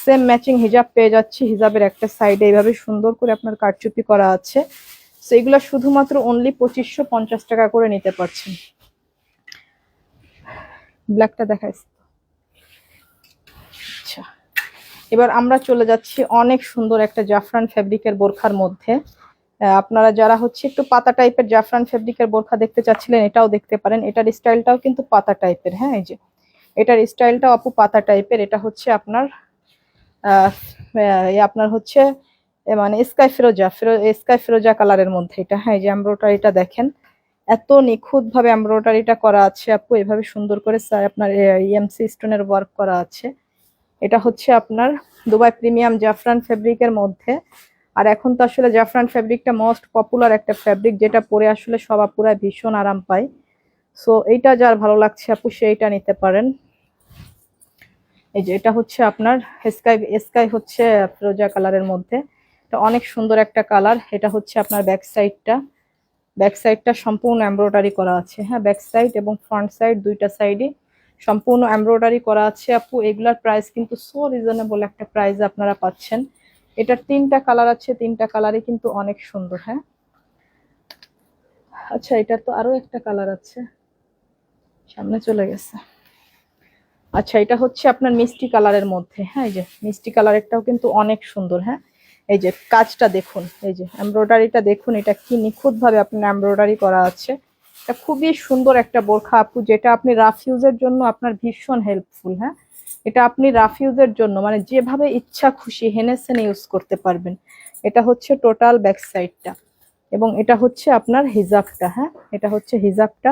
সেম ম্যাচিং হিজাব পেয়ে যাচ্ছি, হিজাবের একটা সাইডে এইভাবে সুন্দর করে আপনার কারচুপি করা আছে। তো এগুলা শুধুমাত্র অনলি 2550 টাকা করে নিতে পারছেন। ব্ল্যাকটা দেখাইছি। আচ্ছা এবার আমরা চলে যাচ্ছি অনেক সুন্দর একটা জাফরান ফেব্রিকের বোরখার মধ্যে। আপনারা যারা হচ্ছে একটু পাতা টাইপের জাফরান ফেব্রিকের বোরখা দেখতে চাচ্ছিলেন, এটাও দেখতে পারেন। এটার স্টাইলটাও কিন্তু পাতা টাইপের। হ্যাঁ এই যে এটার স্টাইলটাও আপু পাতা টাইপের। এটা হচ্ছে আপনার আপনার হচ্ছে মানে স্কাই ফিরোজা, স্কাই ফিরোজা কালারের মধ্যে এটা। হ্যাঁ এই যে এমব্রয়ডারিটা দেখেন, এত নিখুঁত ভাবে এমব্রয়ডারিটা করা আছে আপু, এভাবে সুন্দর করে আপনার ইএমসি স্টোনের ওয়ার্ক করা আছে। এটা হচ্ছে আপনার দুবাই প্রিমিয়াম জাফরান ফেব্রিকের মধ্যে। আর এখন তো আসলে জাফরান ফেব্রিকটা মোস্ট পপুলার একটা ফেব্রিক, যেটা পরে আসলে সব আপুরা ভীষণ আরাম পায়। সো এইটা যার ভালো লাগছে আপু সেইটা নিতে পারেন। এই যে এটা হচ্ছে আপনার স্কাই স্কাই হচ্ছে ফিরোজা কালারের মধ্যে, এটা অনেক সুন্দর একটা কালার। এটা হচ্ছে আপনার ব্যাক সাইডটা সম্পূর্ণ এমব্রয়ডারি করা আছে। হ্যাঁ ব্যাক সাইড এবং ফ্রন্ট সাইড দুইটা সাইডে সম্পূর্ণ এমব্রয়ডারি করা আছে আপু। এগুলার প্রাইস কিন্তু সো রিজনেবল একটা প্রাইস আপনারা পাচ্ছেন। এটার 3টা কালার আছে, 3টা কালারই কিন্তু অনেক সুন্দর। হ্যাঁ আচ্ছা এটার তো আরো একটা কালার আছে, সামনে চলে গেছে। আচ্ছা এটা হচ্ছে আপনার মিষ্টি কালারের মধ্যে। হ্যাঁ এই যে মিষ্টি কালারেরটাও কিন্তু অনেক সুন্দর। হ্যাঁ এই যে কাজটা দেখুন, এই যে এমব্রয়ডারিটা দেখুন, এটা কি নিখুঁত ভাবে আপনার এমব্রয়ডারি করা আছে। এটা খুবই সুন্দর একটা বোরখা আপু, যেটা আপনি রাফ ইউজের জন্য আপনার ভীষণ হেল্পফুল। হ্যাঁ এটা আপনি রাফ ইউজের জন্য মানে যেভাবে ইচ্ছা খুশি হেনে সেনে ইউজ করতে পারবেন। এটা হচ্ছে টোটাল ব্যাক সাইডটা এবং এটা হচ্ছে আপনার হিজাবটা। হ্যাঁ এটা হচ্ছে হিজাবটা,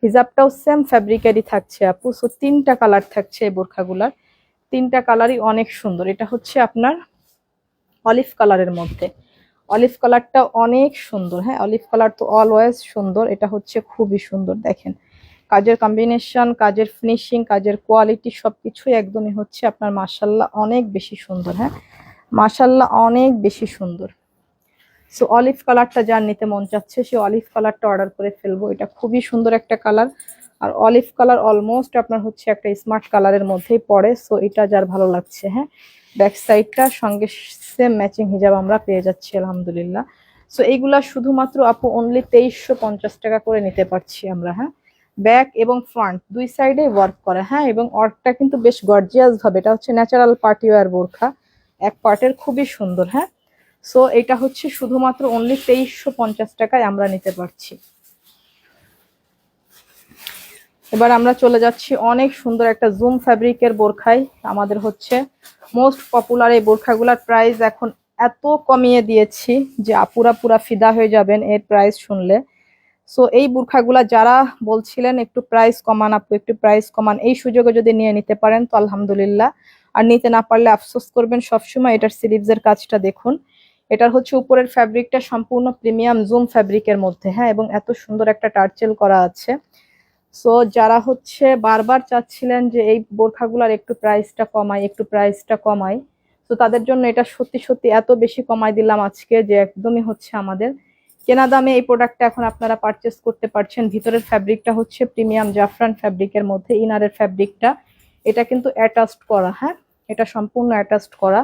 হিজাবটাও সেম ফ্যাব্রিকেরই থাকছে আপু। সো 3টা কালার থাকছে এই বোরখাগুলার, 3টা কালারই অনেক সুন্দর। এটা হচ্ছে আপনার অলিভ কালারের মধ্যে, অলিভ কালারটা অনেক সুন্দর। হ্যাঁ অলিভ কালার তো অলওয়েজ সুন্দর, এটা হচ্ছে খুবই সুন্দর। দেখেন কাজের কম্বিনেশন, কাজের ফিনিশিং, কাজের কোয়ালিটি সবকিছুই একদমই হচ্ছে আপনার মাশাল্লাহ অনেক বেশি সুন্দর। হ্যাঁ মাশাল্লাহ অনেক বেশি সুন্দর। সো অলিভ কালারটা যার নিতে মন চাচ্ছে সে অলিভ কালারটা অর্ডার করে ফেলবো। এটা খুবই সুন্দর একটা কালার, আর অলিভ কালার অলমোস্ট আপনার হচ্ছে একটা স্মার্ট কালারের মধ্যেই পড়ে। সো এটা যার ভালো লাগছে। হ্যাঁ ব্যাক সাইডটা সঙ্গে সেম ম্যাচিং হিজাব আমরা পেয়ে যাচ্ছি আলহামদুলিল্লাহ। সো এইগুলা শুধুমাত্র আপু অনলি 2350 টাকা করে নিতে পারছি আমরা। হ্যাঁ ব্যাক এবং ফ্রন্ট দুই সাইডে ওয়ার্ক করা। হ্যাঁ এবং ওয়ার্কটা কিন্তু বেশ গর্জিয়াস ভাবে, এটা হচ্ছে ন্যাচারাল পার্টি ওয়্যার বোরখা, এক পার্টের, খুবই সুন্দর। হ্যাঁ সো এটা হচ্ছে শুধুমাত্র অনলি 2350 টাকায় আমরা নিতে পারছি। এবার আমরা চলে যাচ্ছি অনেক সুন্দর একটা জুম ফ্যাব্রিকের বোরখায়। আমাদের হচ্ছে মোস্ট পপুলার এই বোরখাগুলোর প্রাইস এখন এত কমিয়ে দিয়েছি যে আপুরা পুরা ফিদা হয়ে যাবেন এর প্রাইস শুনলে। সো এই বোরখাগুলা যারা বলছিলেন একটু প্রাইস কমান আপু, একটু প্রাইস কমান, এই সুযোগে যদি নিয়ে নিতে পারেন তো আলহামদুলিল্লাহ, আর নিতে না পারলে আফসোস করবেন সবসময়। এটার স্লিভসের কাজটা দেখুন, এটার হচ্ছে উপরের ফ্যাব্রিকটা সম্পূর্ণ প্রিমিয়াম জুম ফ্যাব্রিকের মধ্যে। হ্যাঁ এবং এত সুন্দর একটা টার্চেল করা আছে। সো যারা হচ্ছে বারবার চাচ্ছিলেন যে এই বোরখাগুলোর একটু প্রাইসটা কমাই, একটু প্রাইসটা কমাই, তো তাদের জন্য এটা সত্যি সত্যি এত বেশি কমাই দিলাম আজকে যে একদমই হচ্ছে আমাদের কেনা দামে এই প্রোডাক্টটা এখন আপনারা পারচেস করতে পারছেন। ভিতরের ফ্যাব্রিকটা হচ্ছে প্রিমিয়াম জাফরান ফ্যাব্রিকের মধ্যে, ইনারের ফ্যাব্রিকটা এটা কিন্তু অ্যাটাচড করা, হ্যাঁ এটা সম্পূর্ণ অ্যাটাচড করা।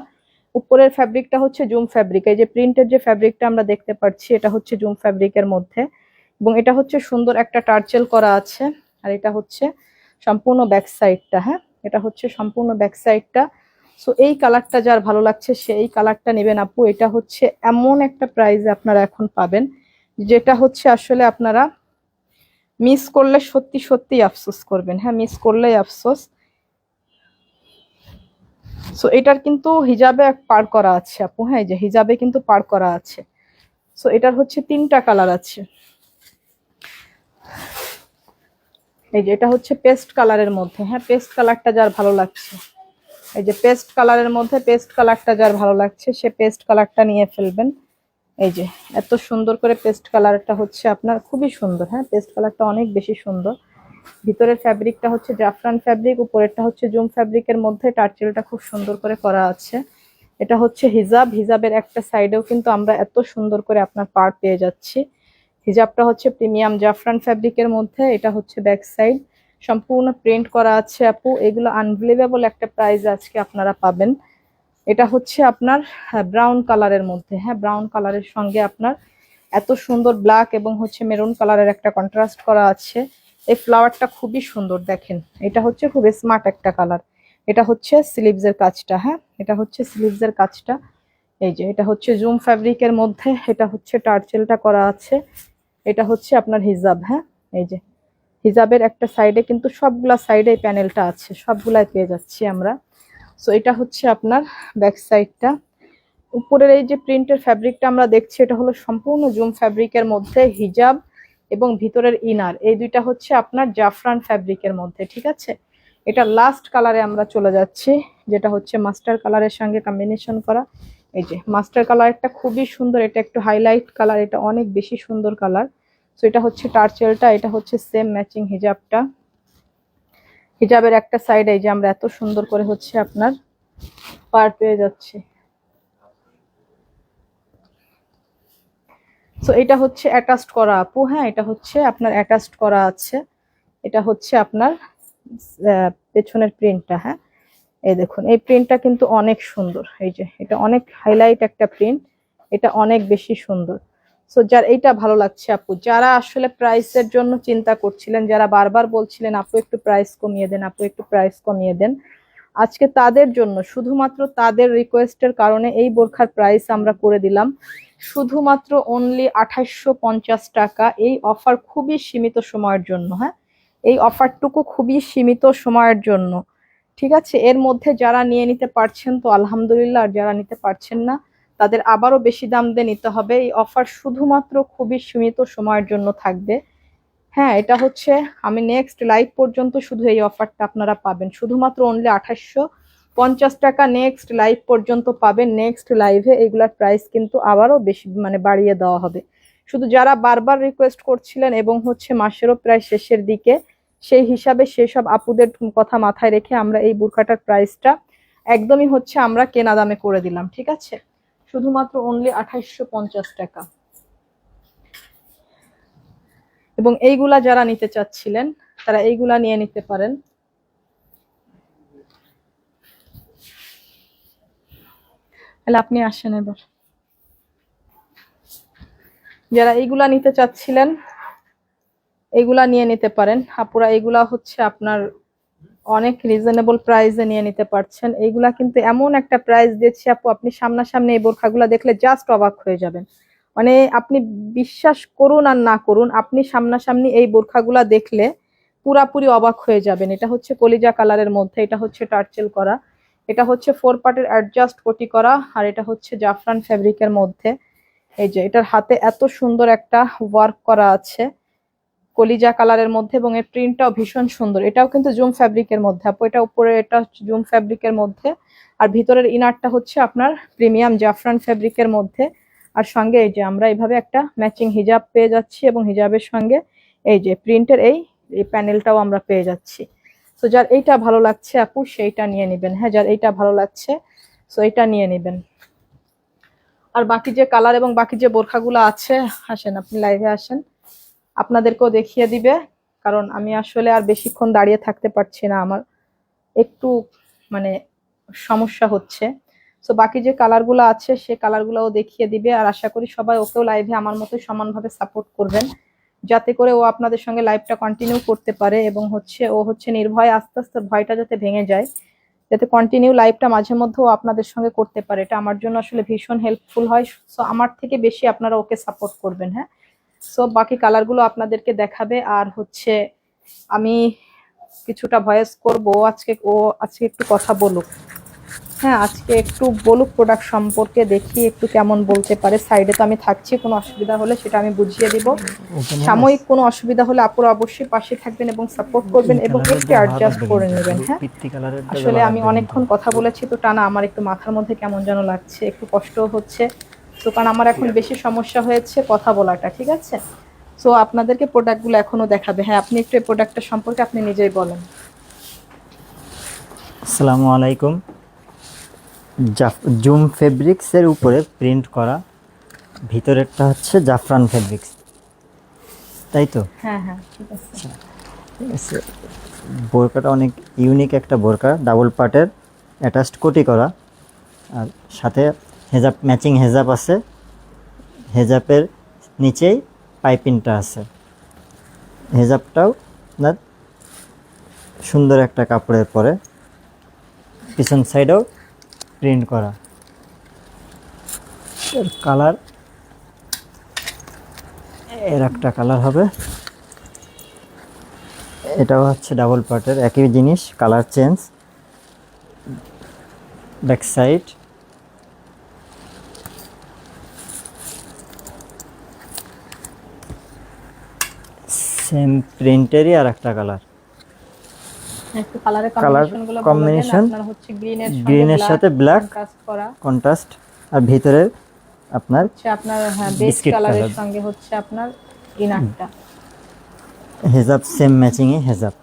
উপরের ফ্যাব্রিকটা হচ্ছে জুম ফ্যাব্রিক, এই যে প্রিন্টের যে ফ্যাব্রিকটা আমরা দেখতে পাচ্ছি এটা হচ্ছে জুম ফ্যাব্রিকের মধ্যে, এবং এটা হচ্ছে সুন্দর একটা টার্চেল করা আছে। আর এটা হচ্ছে সম্পূর্ণ ব্যাক সাইডটা, হ্যাঁ এটা হচ্ছে সম্পূর্ণ ব্যাক সাইডটা। সো এই কালারটা যার ভালো লাগছে সে এই কালারটা নেবেন আপু। এটা হচ্ছে এমন একটা প্রাইসে আপনারা এখন পাবেন যেটা হচ্ছে আসলে আপনারা মিস করলে সত্যি সত্যি আফসোস করবেন, হ্যাঁ মিস করলেই আফসোস। সো এটার কিন্তু হিজাবে পার করা আছে আপু, হ্যাঁ এই যে হিজাবে কিন্তু পার করা আছে। সো এটার হচ্ছে 3টা কালার আছে। এই যে এটা হচ্ছে পেস্ট কালারের মধ্যে, হ্যাঁ পেস্ট কালারটা যার ভালো লাগছে, এই যে পেস্ট কালারের মধ্যে পেস্ট কালারটা যার ভালো লাগছে সে পেস্ট কালারটা নিয়ে ফেলবেন। এই যে এত সুন্দর করে পেস্ট কালারটা হচ্ছে আপনার খুবই সুন্দর, হ্যাঁ পেস্ট কালারটা অনেক বেশি সুন্দর। ভিতরের ফ্যাব্রিকটা হচ্ছে জাফরান ফ্যাব্রিক, উপরেরটা হচ্ছে জুম ফ্যাব্রিকের মধ্যে টার্চেলটা খুব সুন্দর করে করা আছে। এটা হচ্ছে হিজাব, হিজাবের একটা সাইডেও কিন্তু আমরা এত সুন্দর করে আপনার পার পেয়ে যাচ্ছি। হিজাবটা হচ্ছে প্রিমিয়াম জাফরান ফ্যাব্রিকের মধ্যে, এটা হচ্ছে ব্যাক সাইড সম্পূর্ণ প্রিন্ট করা আছে আপু। এগুলো আনবিলিভেবল একটা প্রাইস আজকে আপনারা পাবেন। এটা হচ্ছে আপনার ব্রাউন কালারের মধ্যে, হ্যাঁ ব্রাউন কালারের সঙ্গে আপনার এত সুন্দর ব্ল্যাক এবং হচ্ছে মেরুন কালারের একটা কন্ট্রাস্ট করা আছে। এই ফ্লাওয়ারটা খুবই সুন্দর দেখেন, এটা হচ্ছে খুব স্মার্ট একটা কালার। এটা হচ্ছে স্লিভসের কাজটা, হ্যাঁ এটা হচ্ছে স্লিভসের কাজটা। এই যে এটা হচ্ছে জুম ফ্যাব্রিকের মধ্যে, এটা হচ্ছে টার্চেলটা করা আছে। এটা হচ্ছে আপনার হিজাব, হ্যাঁ এই যে হিজাবের একটা সাইডে কিন্তু সবগুলা সাইডে প্যানেলটা আছে, সবগুলাই পেয়ে যাচ্ছি আমরা। সো এটা হচ্ছে আপনার ব্যাক সাইডটা। উপরের এই যে প্রিন্টের ফ্যাব্রিকটা আমরা দেখছি এটা হলো সম্পূর্ণ জুম ফ্যাব্রিকের মধ্যে হিজাব এবং ভিতরের ইনার এই দুইটা হচ্ছে আপনার জাফরান ফ্যাব্রিকের মধ্যে, ঠিক আছে। এটা লাস্ট কালারে আমরা চলে যাচ্ছি যেটা হচ্ছে মাস্টার কালারের সঙ্গে কম্বিনেশন করা। এই যে মাস্টার কালারটা খুবই সুন্দর, এটা একটু হাইলাইট কালার, এটা অনেক বেশি সুন্দর কালার। সো এটা হচ্ছে টার্চেলটা, এটা হচ্ছে সেম ম্যাচিং হিজাবটা। হিজাবের একটা সাইড এই যে আমরা এত সুন্দর করে হচ্ছে আপনার পার পেয়ে যাচ্ছি। সো এটা হচ্ছে অ্যাটাচড করা আপু, হ্যাঁ এটা হচ্ছে আপনার অ্যাটাচড করা আছে। এটা হচ্ছে আপনার পেছনের প্রিন্টটা, হ্যাঁ এই দেখুন এই প্রিন্টটা কিন্তু অনেক সুন্দর। এই যে এটা অনেক হাইলাইট একটা প্রিন্ট, এটা অনেক বেশি সুন্দর। সো যার এইটা ভালো লাগছে আপু, যারা আসলে প্রাইসের জন্য চিন্তা করছিলেন, যারা বারবার বলছিলেন আপু একটু প্রাইস কমিয়ে দেন, আপু একটু প্রাইস কমিয়ে দেন, আজকে তাদের জন্য শুধুমাত্র তাদের রিকোয়েস্টের কারণে এই বোরখার প্রাইস আমরা করে দিলাম শুধুমাত্র অনলি 2850 টাকা। এই অফার খুবই সীমিত সময়ের জন্য, হ্যাঁ এই অফারটুকু খুবই সীমিত সময়ের জন্য, ঠিক আছে। এর মধ্যে যারা নিয়ে নিতে পারছেন তো আলহামদুলিল্লাহ, আর যারা নিতে পারছেন না তাদের আবারও বেশি দাম দিয়ে নিতে হবে। এই অফার শুধুমাত্র খুবই সীমিত সময়ের জন্য থাকবে, হ্যাঁ এটা হচ্ছে আমি নেক্সট লাইভ পর্যন্ত শুধু এই অফারটা আপনারা পাবেন শুধুমাত্র অনলি 2850 টাকা। নেক্সট লাইভ পর্যন্ত পাবেন, নেক্সট লাইভে এগুলার প্রাইস কিন্তু আবারও বেশি মানে বাড়িয়ে দেওয়া হবে। শুধু যারা বারবার রিকোয়েস্ট করছিলেন এবং হচ্ছে মাসেরও প্রায় শেষের দিকে, সেই হিসাবে সেসব আপুদের কথা মাথায় রেখে আমরা এই বোরখাটার প্রাইসটা একদমই হচ্ছে আমরা কেনা দামে করে দিলাম, ঠিক আছে শুধুমাত্র অনলি 2850 টাকা। এবং এইগুলা যারা নিতে চাচ্ছিলেন তারা এইগুলা নিয়ে নিতে পারেন। তাহলে আপনি আসেন এবার, যারা এইগুলা নিতে চাচ্ছিলেন এইগুলা নিয়ে নিতে পারেন আপুরা। এইগুলা হচ্ছে আপনার অনেক রিজনেবল প্রাইসে নিয়ে নিতে পারছেন। এইগুলা কিন্তু এমন একটা প্রাইস দিয়েছি আপু, আপনি সামনাসামনি এই বোরখাগুলা দেখলে জাস্ট অবাক হয়ে যাবেন। মানে আপনি বিশ্বাস করুন আর না করুন, আপনি সামনাসামনি এই বোরখাগুলা দেখলে পুরাপুরি অবাক হয়ে যাবেন। এটা হচ্ছে কলিজা কালারের মধ্যে, এটা হচ্ছে টার্চেল করা, এটা হচ্ছে 4 পার্টের অ্যাডজাস্ট কোটি করা, আর এটা হচ্ছে জাফরান ফ্যাব্রিকের মধ্যে। এই যে এটার হাতে এত সুন্দর একটা ওয়ার্ক করা আছে কলিজা কালারের মধ্যে, এবং এর প্রিন্টটাও ভীষণ সুন্দর। এটাও কিন্তু জুম ফ্যাব্রিকের মধ্যে আপু, এটা উপরে এটা জুম ফ্যাব্রিকের মধ্যে, আর ভিতরের ইনারটা হচ্ছে আপনার প্রিমিয়াম জাফরান ফ্যাব্রিকের মধ্যে। আর সঙ্গে এই যে আমরা এইভাবে একটা ম্যাচিং হিজাব পেয়ে যাচ্ছি, এবং হিজাবের সঙ্গে এই যে প্রিন্টের এই এই প্যানেলটাও আমরা পেয়ে যাচ্ছি। তো যার এইটা ভালো লাগছে আপু সেইটা নিয়ে নেবেন। হ্যাঁ, যার এইটা ভালো লাগছে সো এটা নিয়ে নেবেন। আর বাকি যে কালার এবং বাকি যে বোরখাগুলো আছে, আসেন আপনি লাইভে আসেন, আপনাদেরকেও দেখিয়ে দিবে। কারণ আমি আসলে আর বেশিক্ষণ দাঁড়িয়ে থাকতে পারছি না, আমার একটু মানে সমস্যা হচ্ছে। সো বাকি যে কালারগুলো আছে সে কালারগুলোও দেখিয়ে দিবে। আর আশা করি সবাই ওকেও লাইভে আমার মতো সমানভাবে সাপোর্ট করবেন, যাতে করে ও আপনাদের সঙ্গে লাইভটা কন্টিনিউ করতে পারে এবং ও নির্ভয়ে আস্তে আস্তে ভয়টা যাতে ভেঙে যায়, যাতে কন্টিনিউ লাইভটা মাঝে মধ্যে ও আপনাদের সঙ্গে করতে পারে। এটা আমার জন্য আসলে ভীষণ হেল্পফুল হয়। সো আমার থেকে বেশি আপনারা ওকে সাপোর্ট করবেন। হ্যাঁ, সো বাকি কালারগুলো আপনাদেরকে দেখাবে। আর আমি কিছুটা ভয়েস করব। আজকে একটু কথা বলুক। হ্যাঁ, আজকে একটু বলুক প্রোডাক্ট সম্পর্কে, দেখি একটু কেমন বলতে পারে। সাইডে তো আমি থাকছি, কোনো অসুবিধা হলে সেটা আমি বুঝিয়ে দিব। সাময়িক কোনো অসুবিধা হলে আপুরা অবশ্যই পাশে থাকবেন এবং সাপোর্ট করবেন এবং একটু অ্যাডজাস্ট করে নেবেন। হ্যাঁ, আসলে আমি অনেকক্ষণ কথা বলেছি তো টানা, আমার একটু মাথার মধ্যে কেমন যেন লাগছে, একটু কষ্ট হচ্ছে। তো কারণ আমার এখন বেশি সমস্যা হয়েছে কথা বলাটা, ঠিক আছে? সো আপনাদেরকে প্রোডাক্টগুলো এখনো দেখাবে। হ্যাঁ, আপনি একটু এই প্রোডাক্টটা সম্পর্কে আপনি নিজেই বলেন। আসসালামু আলাইকুম। জুম ফেব্রিক্সের উপরে প্রিন্ট করা, ভিতরেরটা হচ্ছে জাফরান ফেব্রিক্স, তাই তো? হ্যাঁ হ্যাঁ, ঠিক আছে। ঠিক আছে। বোরকাটা অনেক ইউনিক একটা বোরকা, ডাবল পার্টের অ্যাটাচড কোটি করা, আর সাথে হেজাব, ম্যাচিং হেজাব আছে। হেজাবের নিচেই পাইপিংটা আছে। হেজাবটাও আপনার সুন্দর একটা কাপড়ের পরে, পিছন সাইডেও প্রিন্ট করা। এর কালার, এর একটা কালার হবে, এটাও হচ্ছে ডাবল পার্টের, একই জিনিস, colour change. Back side, same প্রিন্টেরই আর একটা কালার। একটু কালারের কালার কম্বিনেশনগুলো বলে দেন। কম্বিনেশন আপনার হচ্ছে গ্রিনের সাথে ব্ল্যাক কন্ট্রাস্ট করা, কন্ট্রাস্ট, আর ভিতরে আপনার হচ্ছে আপনার হ্যাঁ বেজ বিস্কিট কালারের কালার। সঙ্গে হচ্ছে আপনার ইনারটা। হেজাব সেম ম্যাচিংয়ে হেজাব,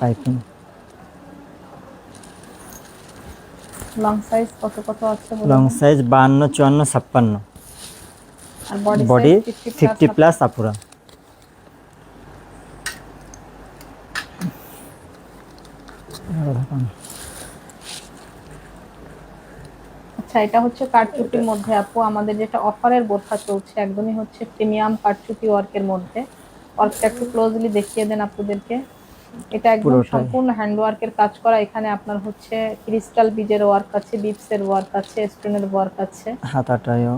পাইপিং। লং সাইজ কত কত আছে বলে লং দেন। সাইজ 52, 54, 56, আর বডি বডি সাইজ 50 প্লাস আপুরা। আচ্ছা, এটা হচ্ছে কারচুপির মধ্যে আপু, আমাদের যেটা অফারের বোরখা চলছে একদমই হচ্ছে প্রিমিয়াম কারচুপি ওয়ার্কের মধ্যে। ওয়ার্কটা একটু ক্লোজলি দেখিয়ে দেন আপুদেরকে। এটা একদম পুরোটাই সম্পূর্ণ হ্যান্ড ওয়ার্কের কাজ করা। এখানে আপনার হচ্ছে ক্রিস্টাল বিজের ওয়ার্ক আছে, বিপসের ওয়ার্ক আছে, স্টোনের ওয়ার্ক আছে। হাতাটাও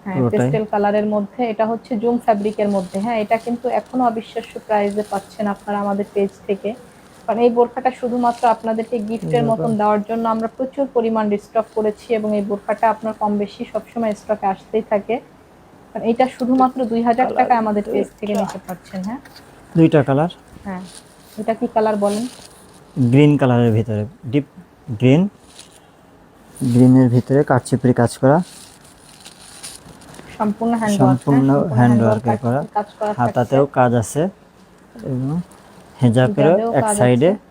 হ্যাঁ, পুরোটাই। পেস্টেল কালারের মধ্যে। এটা হচ্ছে জুম ফ্যাব্রিকের মধ্যে। হ্যাঁ, এটা কিন্তু এখনো অবিশ্বাস্য প্রাইসে পাচ্ছেন আপনারা আমাদের পেজ থেকে। কারণ এই বোরখাটা শুধুমাত্র আপনাদেরকে গিফটের মতন দেওয়ার জন্য আমরা প্রচুর পরিমাণ রিস্টক করেছি এবং এই বোরখাটা আপনার কম বেশি সবসময় স্টকে আসতেই থাকে। কারণ এটা শুধুমাত্র 2000 টাকায় আমাদের পেজ থেকে নিতে পারছেন। হ্যাঁ, দুইটা কালার। হ্যাঁ, এটা কি কালার বলেন? গ্রিন কালারের ভিতরে, ডিপ গ্রিন, গ্রিনের ভিতরে কারচুপির কাজ করা, সম্পূর্ণ হ্যান্ড ওয়ার্ক। সম্পূর্ণ হ্যান্ড ওয়ার্কের করা। কাজ করা থাকছে, হাতাতেও কাজ আছে এবং হেজাবেরও হিজাবেও এক কাজ সাইডে আছে।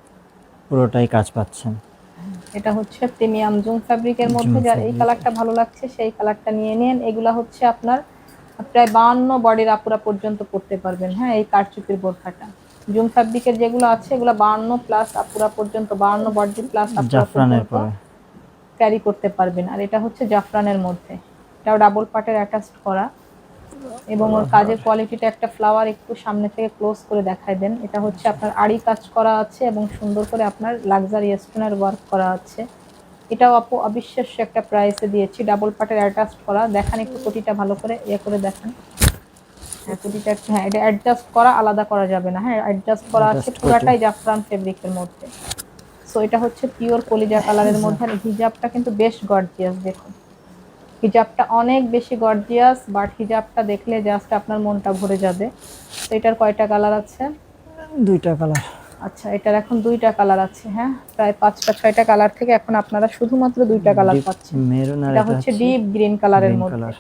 পুরোটাই কাজ পাচ্ছেন। এটা হচ্ছে প্রিমিয়াম জুম ফ্যাব্রিকের মধ্যে। যার এই কালারটা ভালো লাগছে সেই কালারটা নিয়ে নিন। এগুলা হচ্ছে আপনার প্রায় 52 বডির আপুরা পর্যন্ত পড়তে পারবেন। হ্যাঁ, এই কারচুপির বোরখাটা জুম ফ্যাব্রিকের যেগুলো আছে এগুলো 52 প্লাস আপুরা পর্যন্ত, 52 বডি প্লাস আপুরা জাফরানের পর্যন্ত পরে ক্যারি করতে পারবেন। আর এটা হচ্ছে জাফরানের মধ্যে, এটাও ডাবল পার্টের অ্যাটাচড করা এবং ওর কাজের কোয়ালিটিটা একটা ফ্লাওয়ার একটু সামনে থেকে ক্লোজ করে দেখায় দেন। এটা হচ্ছে আপনার আড়ি কাজ করা আছে এবং সুন্দর করে আপনার লাক্সারি স্টোনের ওয়ার্ক করা আছে। এটাও আপু অবিশ্বাস্য একটা প্রাইসে দিয়েছি, ডাবল পার্টের অ্যাটাচড করা। দেখান একটু কোটিটা ভালো করে করে দেখান। হ্যাঁ, কোটিটা একটু, হ্যাঁ এটা অ্যাডজাস্ট করা, আলাদা করা যাবে না। হ্যাঁ, অ্যাডজাস্ট করা আছে, পুরাটাই জাফরান ফেব্রিকের মধ্যে। সো এটা হচ্ছে পিওর কলিজা কালারের মধ্যে। আর হিজাবটা কিন্তু বেশ গর্জিয়াস, দেখুন হিজাবটা অনেক বেশি গর্জিয়াস, বাট হিজাবটা দেখলে জাস্ট আপনার মনটা ভরে যাবে। তো এটার কয়টা কালার আছে? দুইটা কালার। আচ্ছা, এটার এখন দুইটা কালার আছে। হ্যাঁ, প্রায় 5টা 6টা কালার থেকে এখন আপনারা শুধুমাত্র দুইটা কালার পাচ্ছেন। মেরুন আর এটা হচ্ছে ডিপ গ্রিন কালারের মধ্যে।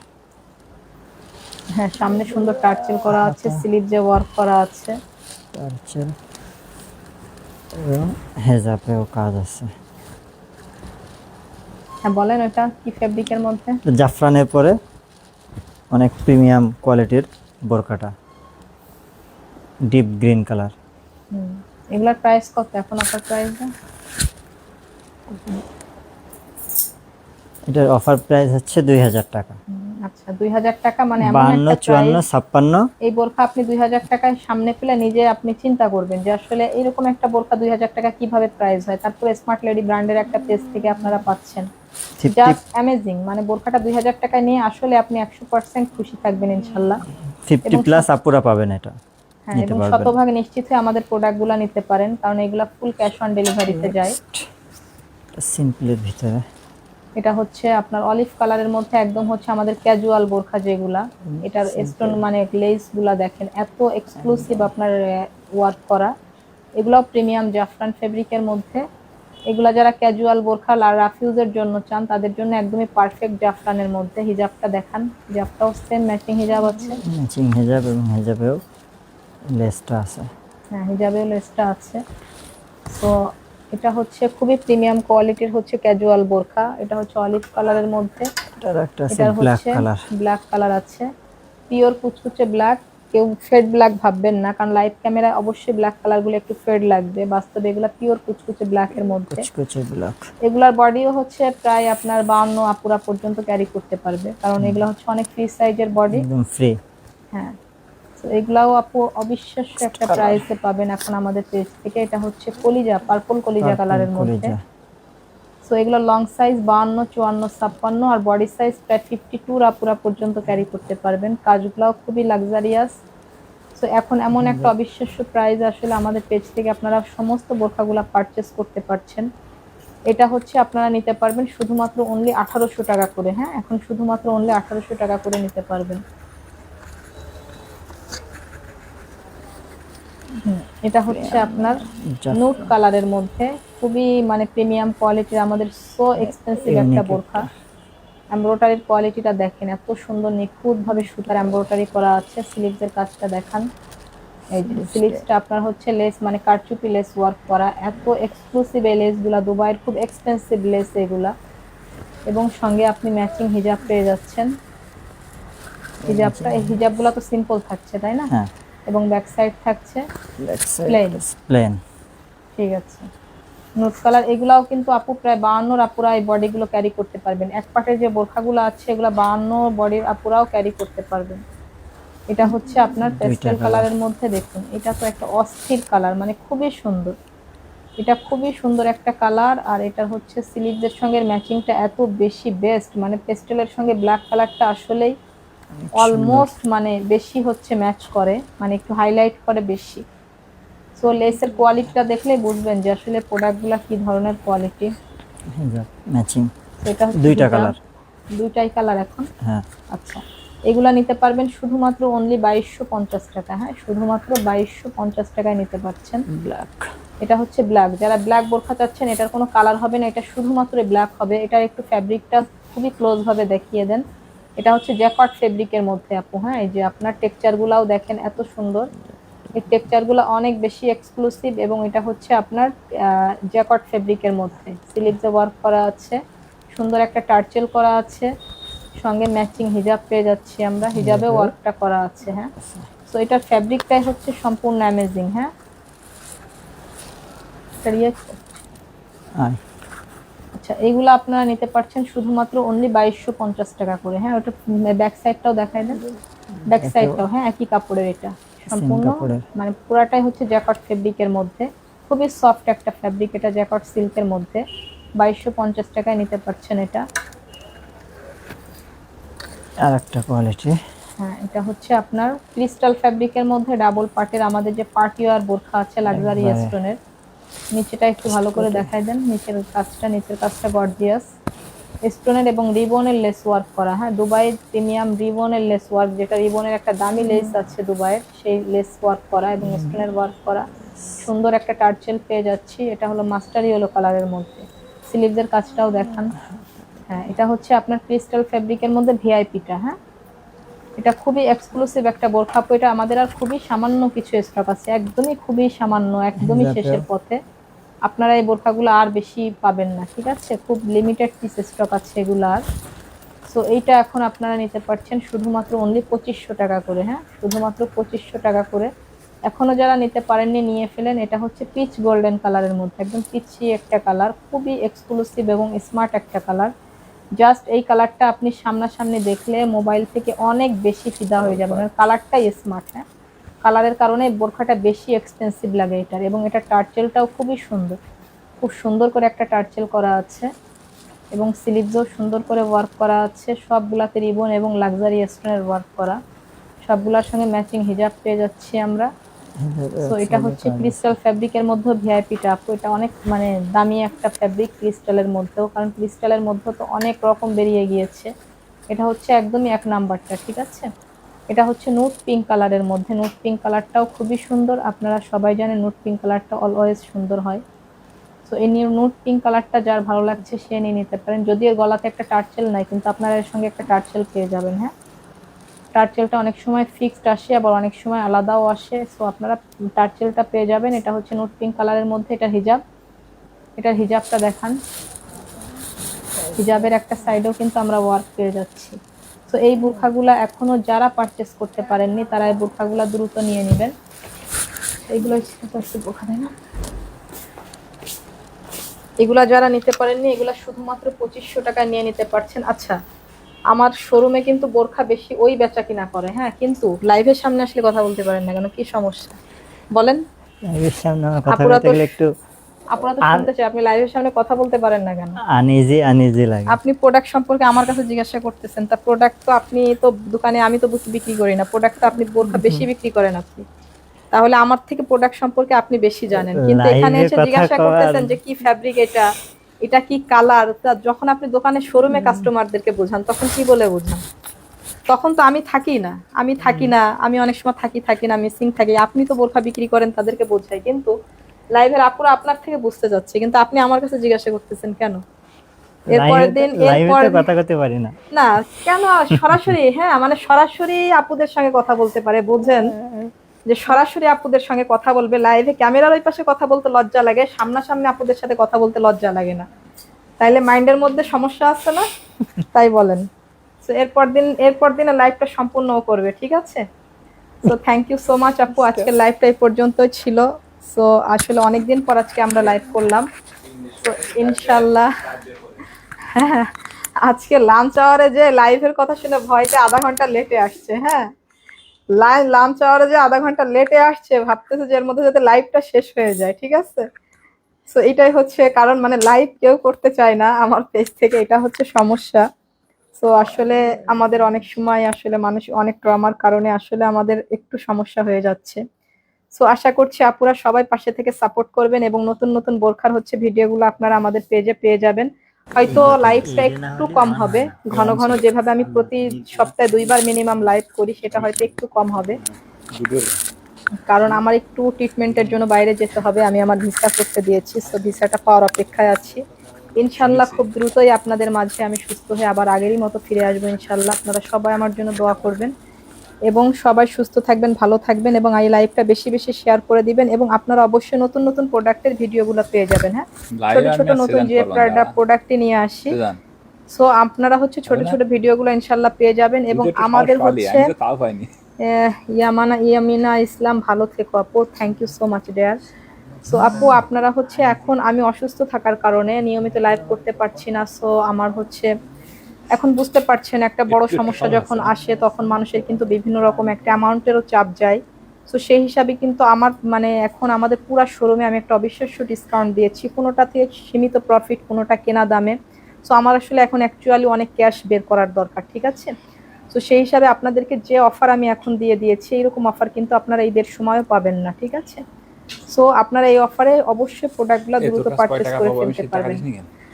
হ্যাঁ, সামনে সুন্দর টার্চেল করা আছে, হাতা স্লিভ যে ওয়ার্ক করা আছে। টার্চেল এবং হেজাবেও কাজ আছে। হ্যাঁ বলেন, ওটা কি ফেব্রিকের মধ্যে? জাফরানের পরে অনেক প্রিমিয়াম কোয়ালিটির বোরকাটা, ডিপ গ্রিন কালার। এগুলার প্রাইস কত এখন, অফার প্রাইস? এটার অফার প্রাইস হচ্ছে 2000 টাকা। আচ্ছা, 2000 টাকা, মানে এমন 52, একটা 54, প্রাইস। 56। এই বোরখা আপনি 2000 টাকায় সামনে পেলে নিজে আপনি চিন্তা করবেন যে আসলে এরকম একটা বোরখা 2000 টাকা কিভাবে প্রাইস হয়। তারপরে স্মার্ট লেডি ব্র্যান্ডের একটা পেজ থেকে আপনারা পাচ্ছেন। 50, জাস্ট অ্যামেজিং, মানে বোরখাটা 2000 টাকায় নিয়ে আসলে আপনি 100% খুশি থাকবেন ইনশাল্লাহ। 50 এবং প্লাস আপুরা পাবেন এটা, হ্যাঁ, নিতে এবং পারবেন। শতভাগ নিশ্চিত হয়ে আমাদের প্রোডাক্টগুলো নিতে পারেন, কারণ এগুলা ফুল ক্যাশ অন ডেলিভারিতে যায়। সিম্পলের ভিতরে এটা হচ্ছে আপনার অলিভ কালারের মধ্যে, একদম হচ্ছে আমাদের ক্যাজুয়াল বোরখা যেগুলা। এটার স্টোন মানে লেস গুলা দেখেন এত এক্সক্লুসিভ আপনার ওয়ার্ক করা। এগুলাও প্রিমিয়াম জাফরান ফেব্রিকের মধ্যে। এগুলা যারা ক্যাজুয়াল বোরখা আর রাফিউজের জন্য চান তাদের জন্য একদমই পারফেক্ট জাফরানের মধ্যে। হিজাবটা দেখান, হিজাবটাও সেম ম্যাচিং হিজাব আছে। ম্যাচিং হেজাব এবং হেজাবেও লেসটা আছে। হ্যাঁ, হিজাবেও লেসটা আছে। তো এটা হচ্ছে খুবই প্রিমিয়াম কোয়ালিটির হচ্ছে ক্যাজুয়াল বোরখা। এটা হচ্ছে অলিভ কালারের মধ্যে। এটার একটা আছে এটার ব্ল্যাক হচ্ছে কালার। ব্ল্যাক কালার আছে, পিওর কুচকুচে ব্ল্যাক। কেউ ফেড ব্ল্যাক ভাববেন না, কারণ লাইভ ক্যামেরায় অবশ্যই ব্ল্যাক কালারগুলো একটু ফেড লাগবে, বাস্তবে এগুলো পিওর কুচকুচে ব্ল্যাকের মধ্যে। কুচকুচে ব্ল্যাক। এগুলার বডিও হচ্ছে প্রায় আপনার 52 আপুরা পর্যন্ত ক্যারি করতে পারবে, কারণ এগুলো হচ্ছে অনেক ফ্রি সাইজের বডি। একদম ফ্রি। হ্যাঁ, তো এগুলাও আপু অবিশ্বাস্য একটা কালার প্রাইসে পাবেন এখন আমাদের পেজ থেকে। এটা হচ্ছে কলিজা, পার্পল কলিজা পার্পল কালারের মধ্যে। কলিজা। সো এগুলো লং সাইজ 52, 54, 56 আর বডি সাইজ প্রায় 52 আপুরা পর্যন্ত ক্যারি করতে পারবেন। কাজগুলাও খুবই লাক্সারিয়াস। সো এখন এমন একটা অবিশ্বাস্য প্রাইস আসলে আমাদের পেজ থেকে আপনারা সমস্ত বোরখাগুলা পারচেস করতে পারছেন। এটা হচ্ছে আপনারা নিতে পারবেন শুধুমাত্র অনলি 1800 টাকা করে। হ্যাঁ, এখন শুধুমাত্র অনলি 1800 টাকা করে নিতে পারবেন। এটা হচ্ছে আপনার নুট কালারের মধ্যে, খুবই মানে প্রিমিয়াম কোয়ালিটির, আমাদের সো এক্সপেন্সিভ একটা ইউনিক বোরখা। এমব্রয়ডারির কোয়ালিটিটা দেখেন, এত সুন্দর নিখুঁত ভাবে সুতার এমব্রয়ডারি করা আছে। স্লিভসের কাজটা দেখান, এই যে স্লিভসটা আপনার হচ্ছে লেস মানে কারচুপি লেস ওয়ার্ক করা। এত এক্সক্লুসিভ এই লেসগুলা, দুবাইয়ের খুব এক্সপেন্সিভ লেস এগুলা। এবং সঙ্গে আপনি ম্যাচিং হিজাব পেয়ে যাচ্ছেন। হিজাবটা, এই হিজাবগুলো তো সিম্পল থাকছে তাই না? হ্যাঁ, এবং ব্যাক সাইড থাকছে ব্যাক প্লেন। Side plane. ঠিক আছে, নুট কালার। এগুলাও কিন্তু আপু প্রায় 52 আপুরা এই বডিগুলো ক্যারি করতে পারবেন। এক পাটের যে বোরখাগুলো আছে এগুলো 52 বডির আপুরাও ক্যারি করতে পারবেন। এটা হচ্ছে আপনার দুইটা পেস্টেল কালার। কালারের মধ্যে, দেখুন এটা তো একটা অস্থির কালার, মানে খুবই সুন্দর। এটা খুবই সুন্দর একটা কালার। আর এটা হচ্ছে স্লিভসের সঙ্গে ম্যাচিংটা এত বেশি বেস্ট, মানে পেস্টেলের সঙ্গে ব্ল্যাক কালারটা আসলেই সুন্দর। অলমোস্ট মানে বেশি হচ্ছে ম্যাচ করে, মানে একটু হাইলাইট করে বেশি। সো লেসের কোয়ালিটিটা দেখলেই বুঝবেন যে আসলে প্রোডাক্টগুলো কি ধরনের কোয়ালিটি। হিজাব ম্যাচিং। এটা হচ্ছে দুইটা হিজাব, কালার। দুইটাই কালার এখন। হ্যাঁ, আচ্ছা, এগুলা নিতে পারবেন শুধুমাত্র অনলি 2250 টাকা। হ্যাঁ, শুধুমাত্র 2250 টাকায় নিতে পারছেন। ব্ল্যাক। এটা হচ্ছে ব্ল্যাক, যারা ব্ল্যাক বোরখা চাচ্ছেন, এটার কোনো কালার হবে না, এটা শুধুমাত্র ব্ল্যাক হবে। এটার একটু ফ্যাব্রিকটা খুবই ক্লোজ ভাবে দেখিয়ে দেন। এটা হচ্ছে জ্যাকট ফেব্রিকের মধ্যে আপু। হ্যাঁ, এই যে আপনার টেক্সচার গুলাও দেখেন এত সুন্দর। এই টেক্সচার গুলো অনেক বেশি এক্সক্লুসিভ, এবং এটা হচ্ছে আপনার জ্যাকট ফেব্রিকের মধ্যে। স্লিভসে ওয়ার্ক করা আছে, সুন্দর একটা টার্চেল করা আছে, সঙ্গে ম্যাচিং হিজাব পেয়ে যাচ্ছি আমরা। হিজাবে ওয়ার্কটা করা আছে। হ্যাঁ, সো এটার ফ্যাব্রিকটাই হচ্ছে সম্পূর্ণ অ্যামেজিং। হ্যাঁ, আচ্ছা, এইগুলো আপনারা নিতে পারছেন শুধুমাত্র অনলি 2250 টাকা করে। হ্যাঁ, ওটা ব্যাক সাইডটাও দেখাই দেন। ব্যাক সাইডটাও হ্যাঁ একই কাপড়ের, এটা সেম সম্পূর্ণ কাপড়ের। মানে পুরাটাই হচ্ছে জ্যাকট ফেব্রিকের মধ্যে। খুবই সফট একটা ফ্যাব্রিক, এটা জ্যাকট সিল্কের মধ্যে। 2250 টাকায় নিতে পারছেন এটা। আর একটা কোয়ালিটি। হ্যাঁ, এটা হচ্ছে আপনার ক্রিস্টাল ফ্যাব্রিকের মধ্যে ডাবল পার্টের আমাদের যে পার্টি ওয়্যার বোরখা আছে লাক্সারি একবারে স্টোনের। নিচেটা একটু ভালো করে দেখাই দেন, নিচের কাজটা গর্জিয়াস স্টোনের এবং রিবনের লেস ওয়ার্ক করা। হ্যাঁ, দুবাইয়ের প্রিমিয়াম রিবনের লেস ওয়ার্ক, যেটা রিবনের একটা দামি লেস আছে দুবাইয়ের, সেই লেস ওয়ার্ক করা এবং স্টোনের ওয়ার্ক করা। সুন্দর একটা টার্চেল পেয়ে যাচ্ছি, এটা হলো মাস্টার ইয়েলো কালারের মধ্যে। স্লিভসের কাজটাও দেখান। হ্যাঁ, এটা হচ্ছে আপনার ক্রিস্টাল ফেব্রিকের মধ্যে ভিআইপিটা। হ্যাঁ, এটা খুবই এক্সক্লুসিভ একটা বোরখা আপু, এটা আমাদের আর খুবই সামান্য কিছু স্টক আছে, একদমই খুবই সামান্য, একদমই যাতে শেষের পথে। আপনারা এই বোরখাগুলো আর বেশি পাবেন না, ঠিক আছে? খুব লিমিটেড পিস স্টক আছে এগুলো আর। সো এইটা এখন আপনারা নিতে পারছেন শুধুমাত্র অনলি 2500 টাকা করে। হ্যাঁ, শুধুমাত্র 2500 টাকা করে। এখনো যারা নিতে পারেননি নিয়ে ফেলেন। এটা হচ্ছে পিচ গোল্ডেন কালারের মধ্যে, একদম পিচি একটা কালার, খুবই এক্সক্লুসিভ এবং স্মার্ট একটা কালার। জাস্ট এই কালারটা আপনি সামনাসামনি দেখলে মোবাইল থেকে অনেক বেশি ফিদা হয়ে যাবেন, কালারটাই স্মার্ট। হ্যাঁ, কালারের কারণে বোরখাটা বেশি এক্সপেন্সিভ লাগে এটার, এবং এটা টার্চেলটাও খুবই সুন্দর, খুব সুন্দর করে একটা টার্চেল করা আছে, এবং স্লিভসও সুন্দর করে ওয়ার্ক করা আছে, সবগুলাতে রিবন এবং লাক্সারি স্টোনের ওয়ার্ক করা। সবগুলোর সঙ্গে ম্যাচিং হিজাব পেয়ে যাচ্ছি আমরা। সো এটা হচ্ছে ক্রিস্টাল ফ্যাব্রিকের মধ্যে ভিআইপি টাপ, এটা অনেক মানে দামি একটা ফ্যাব্রিক ক্রিস্টালের মধ্যেও, কারণ ক্রিস্টালের মধ্যে তো অনেক রকম বেরিয়ে গিয়েছে, এটা হচ্ছে একদমই এক নাম্বারটা, ঠিক আছে? এটা হচ্ছে নুট পিঙ্ক কালারের মধ্যে, নুট পিঙ্ক কালারটাও খুবই সুন্দর। আপনারা সবাই জানেন নুট পিঙ্ক কালারটা অলওয়েজ সুন্দর হয়। সো এই নুট পিঙ্ক কালারটা যার ভালো লাগছে সে নিয়ে নিতে পারেন। যদিও গলাতে একটা টার্চেল নাই, কিন্তু আপনারা এর সঙ্গে একটা টার্চেল পেয়ে যাবেন। হ্যাঁ, টার্চেলটা অনেক সময় ফিক্সড আসে, আবার অনেক সময় আলাদাও আসে। সো আপনারা টার্চেলটা পেয়ে যাবেন। এটা হচ্ছে নুট পিঙ্ক কালারের মধ্যে, এটা হিজাব, এটার হিজাবটা দেখান। হিজাবের একটা সাইডেও কিন্তু আমরা ওয়ার্ক পেয়ে যাচ্ছি। তো এই বোরখাগুলা এখনো যারা পারচেস করতে পারেননি তারা এই বোরখাগুলা দ্রুত নিয়ে নেবেন। এইগুলো বোরখা দেয় না, এগুলা যারা নিতে পারেননি এগুলা শুধুমাত্র 2500 টাকা নিয়ে নিতে পারছেন। আচ্ছা, আমার শোরুমে কিন্তু বোরখা বেশি ওই বেচা কিনা করে, হ্যাঁ, কিন্তু লাইভের সামনে আসলে কথা বলতে পারেন না কেন, কি সমস্যা বলেন? এর সামনে আমার কথা আপুরা বলতে তো গেলে একটু আপনারা তো শুনতে চাই, আপনি লাইভের সামনে কথা বলতে পারেন না কেন? আনইজি আনইজি লাগে। আপনি প্রোডাক্ট সম্পর্কে আমার কাছে জিজ্ঞাসা করতেছেন, তা প্রোডাক্ট তো আপনি তো দোকানে, আমি তো বিক্রি করি না প্রোডাক্ট, তো আপনি বোরখা বেশি বিক্রি করেন আপনি, তাহলে আমার থেকে প্রোডাক্ট সম্পর্কে আপনি বেশি জানেন, কিন্তু এখানে লাইভে এসে কথা জিজ্ঞাসা কওয়ার করতেছেন যে কি ফ্যাব্রিক এটা, এটা কি কালার। তা যখন আপনি দোকানে শোরুমে কাস্টমারদেরকে বোঝান তখন কি বলে বোঝান? তখন তো আমি থাকি না, আমি অনেক সময় থাকি না, মিসিং থাকি। আপনি তো বোরখা বিক্রি করেন, তাদেরকে বোঝাই, কিন্তু লাইভের আপুরা আপনার থেকে বুঝতে যাচ্ছে, কিন্তু আপনি আমার কাছে জিজ্ঞাসা করতেছেন কেন? এরপরের দিন লাইভে তো কথা বলতে পারি না। না কেন সরাসরি, হ্যাঁ মানে সরাসরি আপুদের সঙ্গে কথা বলতে পারে, বুঝেন যে সরাসরি আপুদের সঙ্গে কথা বলবে। লাইভে ক্যামেরার ওই পাশে কথা বলতে লজ্জা লাগে, সামনাসামনি আপুদের সাথে কথা বলতে লজ্জা লাগে না, তাইলে মাইন্ডের মধ্যে সমস্যা আছে না? তাই বলেন। তো এরপর দিনে লাইভটা সম্পূর্ণ করবে, ঠিক আছে? So thank you so much আপু, আজকের লাইভটা এই পর্যন্তই ছিল। সো আসলে অনেকদিন পর আজকে আমরা লাইভ করলাম। তো ইনশাল্লাহ, হ্যাঁ, আজকে লাঞ্চ আওয়ারে যে লাইভের কথা শুনে ভয়তে আধা ঘন্টা লেটে আসছে। হ্যাঁ, লাঞ্চ আওয়ারে যে আধা ঘন্টা লেটে আসছে, ভাবতেছে যে এর মধ্যে যাতে লাইভটা শেষ হয়ে যায়, ঠিক আছে? সো এটাই হচ্ছে কারণ, মানে লাইভ কেউ করতে চায় না আমার পেজ থেকে, এটা হচ্ছে সমস্যা। সো আসলে আমাদের অনেক সময় আসলে মানুষ অনেক ট্রমার কারণে আসলে আমাদের একটু সমস্যা হয়ে যাচ্ছে। সো আশা করছি আপুরা সবাই পাশে থেকে সাপোর্ট করবেন, এবং নতুন নতুন বোরখার হচ্ছে ভিডিওগুলো আপনারা আমাদের পেজে পেয়ে যাবেন। হয়তো লাইভটা একটু কম হবে, ঘন ঘন যেভাবে আমি প্রতি সপ্তাহে 2 বার মিনিমাম লাইভ করি সেটা হয়তো একটু কম হবে, কারণ আমার একটু ট্রিটমেন্টের জন্য বাইরে যেতে হবে, আমি আমার ভিসা করতে দিয়েছি, সো ভিসাটা পাওয়ার অপেক্ষায় আছি। ইনশাল্লাহ খুব দ্রুতই আপনাদের মাঝে আমি সুস্থ হয়ে আবার আগেরই মতো ফিরে আসবো ইনশাল্লাহ। আপনারা সবাই আমার জন্য দোয়া করবেন, এবং সবাই সুস্থ থাকবেন, ভালো থাকবেন, এবং এই লাইভটা বেশি বেশি শেয়ার করে দিবেন, এবং আপনারা অবশ্যই নতুন নতুন প্রোডাক্টের ভিডিওগুলো পেয়ে যাবেন। হ্যাঁ, ছোট ছোট নতুন যে প্রোডাক্টই নিয়ে আসি, সো আপনারা হচ্ছে ছোট ছোট ভিডিওগুলো ইনশাল্লাহ পেয়ে যাবেন। এবং আমাদের হচ্ছে ইয়ামিনা ইসলাম, ভালো থেকো আপু, thank you so much dear. So আপু আপনারা হচ্ছে, এখন আমি অসুস্থ থাকার কারণে নিয়মিত লাইভ করতে পারছি না। সো আমার হচ্ছে এখন বুঝতে পারছেন একটা বড় সমস্যা যখন আসে তখন মানুষের কিন্তু বিভিন্ন রকম একটা অ্যামাউন্টেরও চাপ যায়। সো সেই হিসাবে কিন্তু আমার মানে এখন আমাদের পুরা শোরুমে আমি একটা অবিশ্বাস্য ডিসকাউন্ট দিয়েছি, কোনোটা থেকে সীমিত প্রফিট, কোনোটা কেনা দামে। সো আমার আসলে এখন অ্যাকচুয়ালি অনেক ক্যাশ বের করার দরকার, ঠিক আছে? তো সেই হিসাবে আপনাদেরকে যে অফার আমি এখন দিয়ে দিয়েছি, এরকম অফার কিন্তু আপনারা ঈদের সময়ও পাবেন না, ঠিক আছে? সো আপনারা এই অফারে অবশ্যই প্রোডাক্টগুলো দ্রুত পারচেজ করে ফেলতে পারবেন।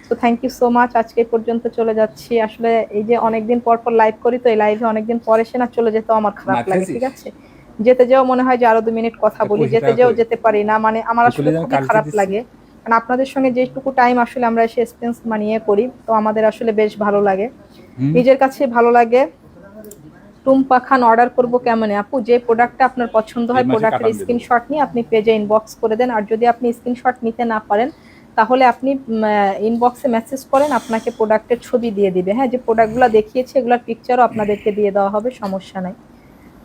তো থ্যাংক ইউ সো মাচ, আজকে পর্যন্ত চলে যাচ্ছি। আসলে এই যে অনেকদিন পর পর লাইভ করি, তো এই লাইভে অনেকদিন পর এসে না চলে যেতেও আমার খারাপ লাগে, ঠিক আছে? যেতে যেও মনে হয় যে আরো 2 মিনিট কথা বলি, যেতে পারি না, মানে আমার আসলে খুবই খারাপ লাগে, কারণ আপনাদের সঙ্গে যেটুকু টাইম আসলে আমরা এসে স্পেন্স মানিয়ে করি, তো আমাদের আসলে বেশ ভালো লাগে, নিজের কাছে ভালো লাগে। টুম্পা খান অর্ডার করব কেমনে আপু? যে প্রোডাক্টটা আপনার পছন্দ হয় এই মাসে প্রোডাক্টের কাটান দিয়ে স্ক্রিনশট নিয়ে আপনি পেজে ইনবক্স করে দেন। আর যদি আপনি স্ক্রিনশট নিতে না পারেন তাহলে আপনি ইনবক্সে মেসেজ করেন, আপনাকে প্রোডাক্টের ছবি দিয়ে দিবে। হ্যাঁ, যে প্রোডাক্টগুলো দেখিয়েছি এগুলোর পিকচারও আপনাদেরকে দিয়ে দেওয়া হবে, সমস্যা নাই।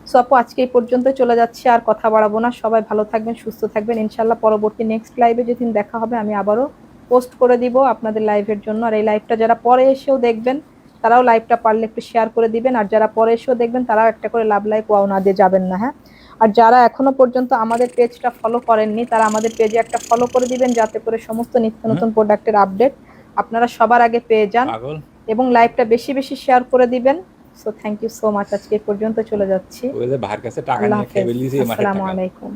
সো আপু আজকে এই পর্যন্ত চলে যাচ্ছি, আর কথা বাড়াবো না। সবাই ভালো থাকবেন, সুস্থ থাকবেন। ইনশাল্লাহ পরবর্তী নেক্সট লাইভে যেদিন দেখা হবে আমি আবারও পোস্ট করে দিব আপনাদের লাইভের জন্য। আর এই লাইভটা যারা পরে এসেও দেখবেন তারাও লাইভটা পারলে একটু শেয়ার করে দিবেন, আর যারা পরে এসেও দেখবেন তারাও একটা করে লাভ লাইক ওয়াও না দিয়ে যাবেন না। হ্যাঁ, আর যারা এখনো পর্যন্ত আমাদের পেজটা ফলো করেননি তারা আমাদের পেজে একটা ফলো করে দিবেন, যাতে করে সমস্ত নিত্য নতুন প্রোডাক্টের আপডেট আপনারা সবার আগে পেয়ে যান, পাগল এবং লাইভটা বেশি বেশি শেয়ার করে দিবেন। So thank you so much, আজকে এই পর্যন্ত চলে যাচ্ছি। ওই যে ভাইয়ের কাছে টাকা আল্লাহ নিয়ে খেয়ে হাফেজ, বেরিয়েছে এই মাসের আসসালামু টাকা আলাইকুম।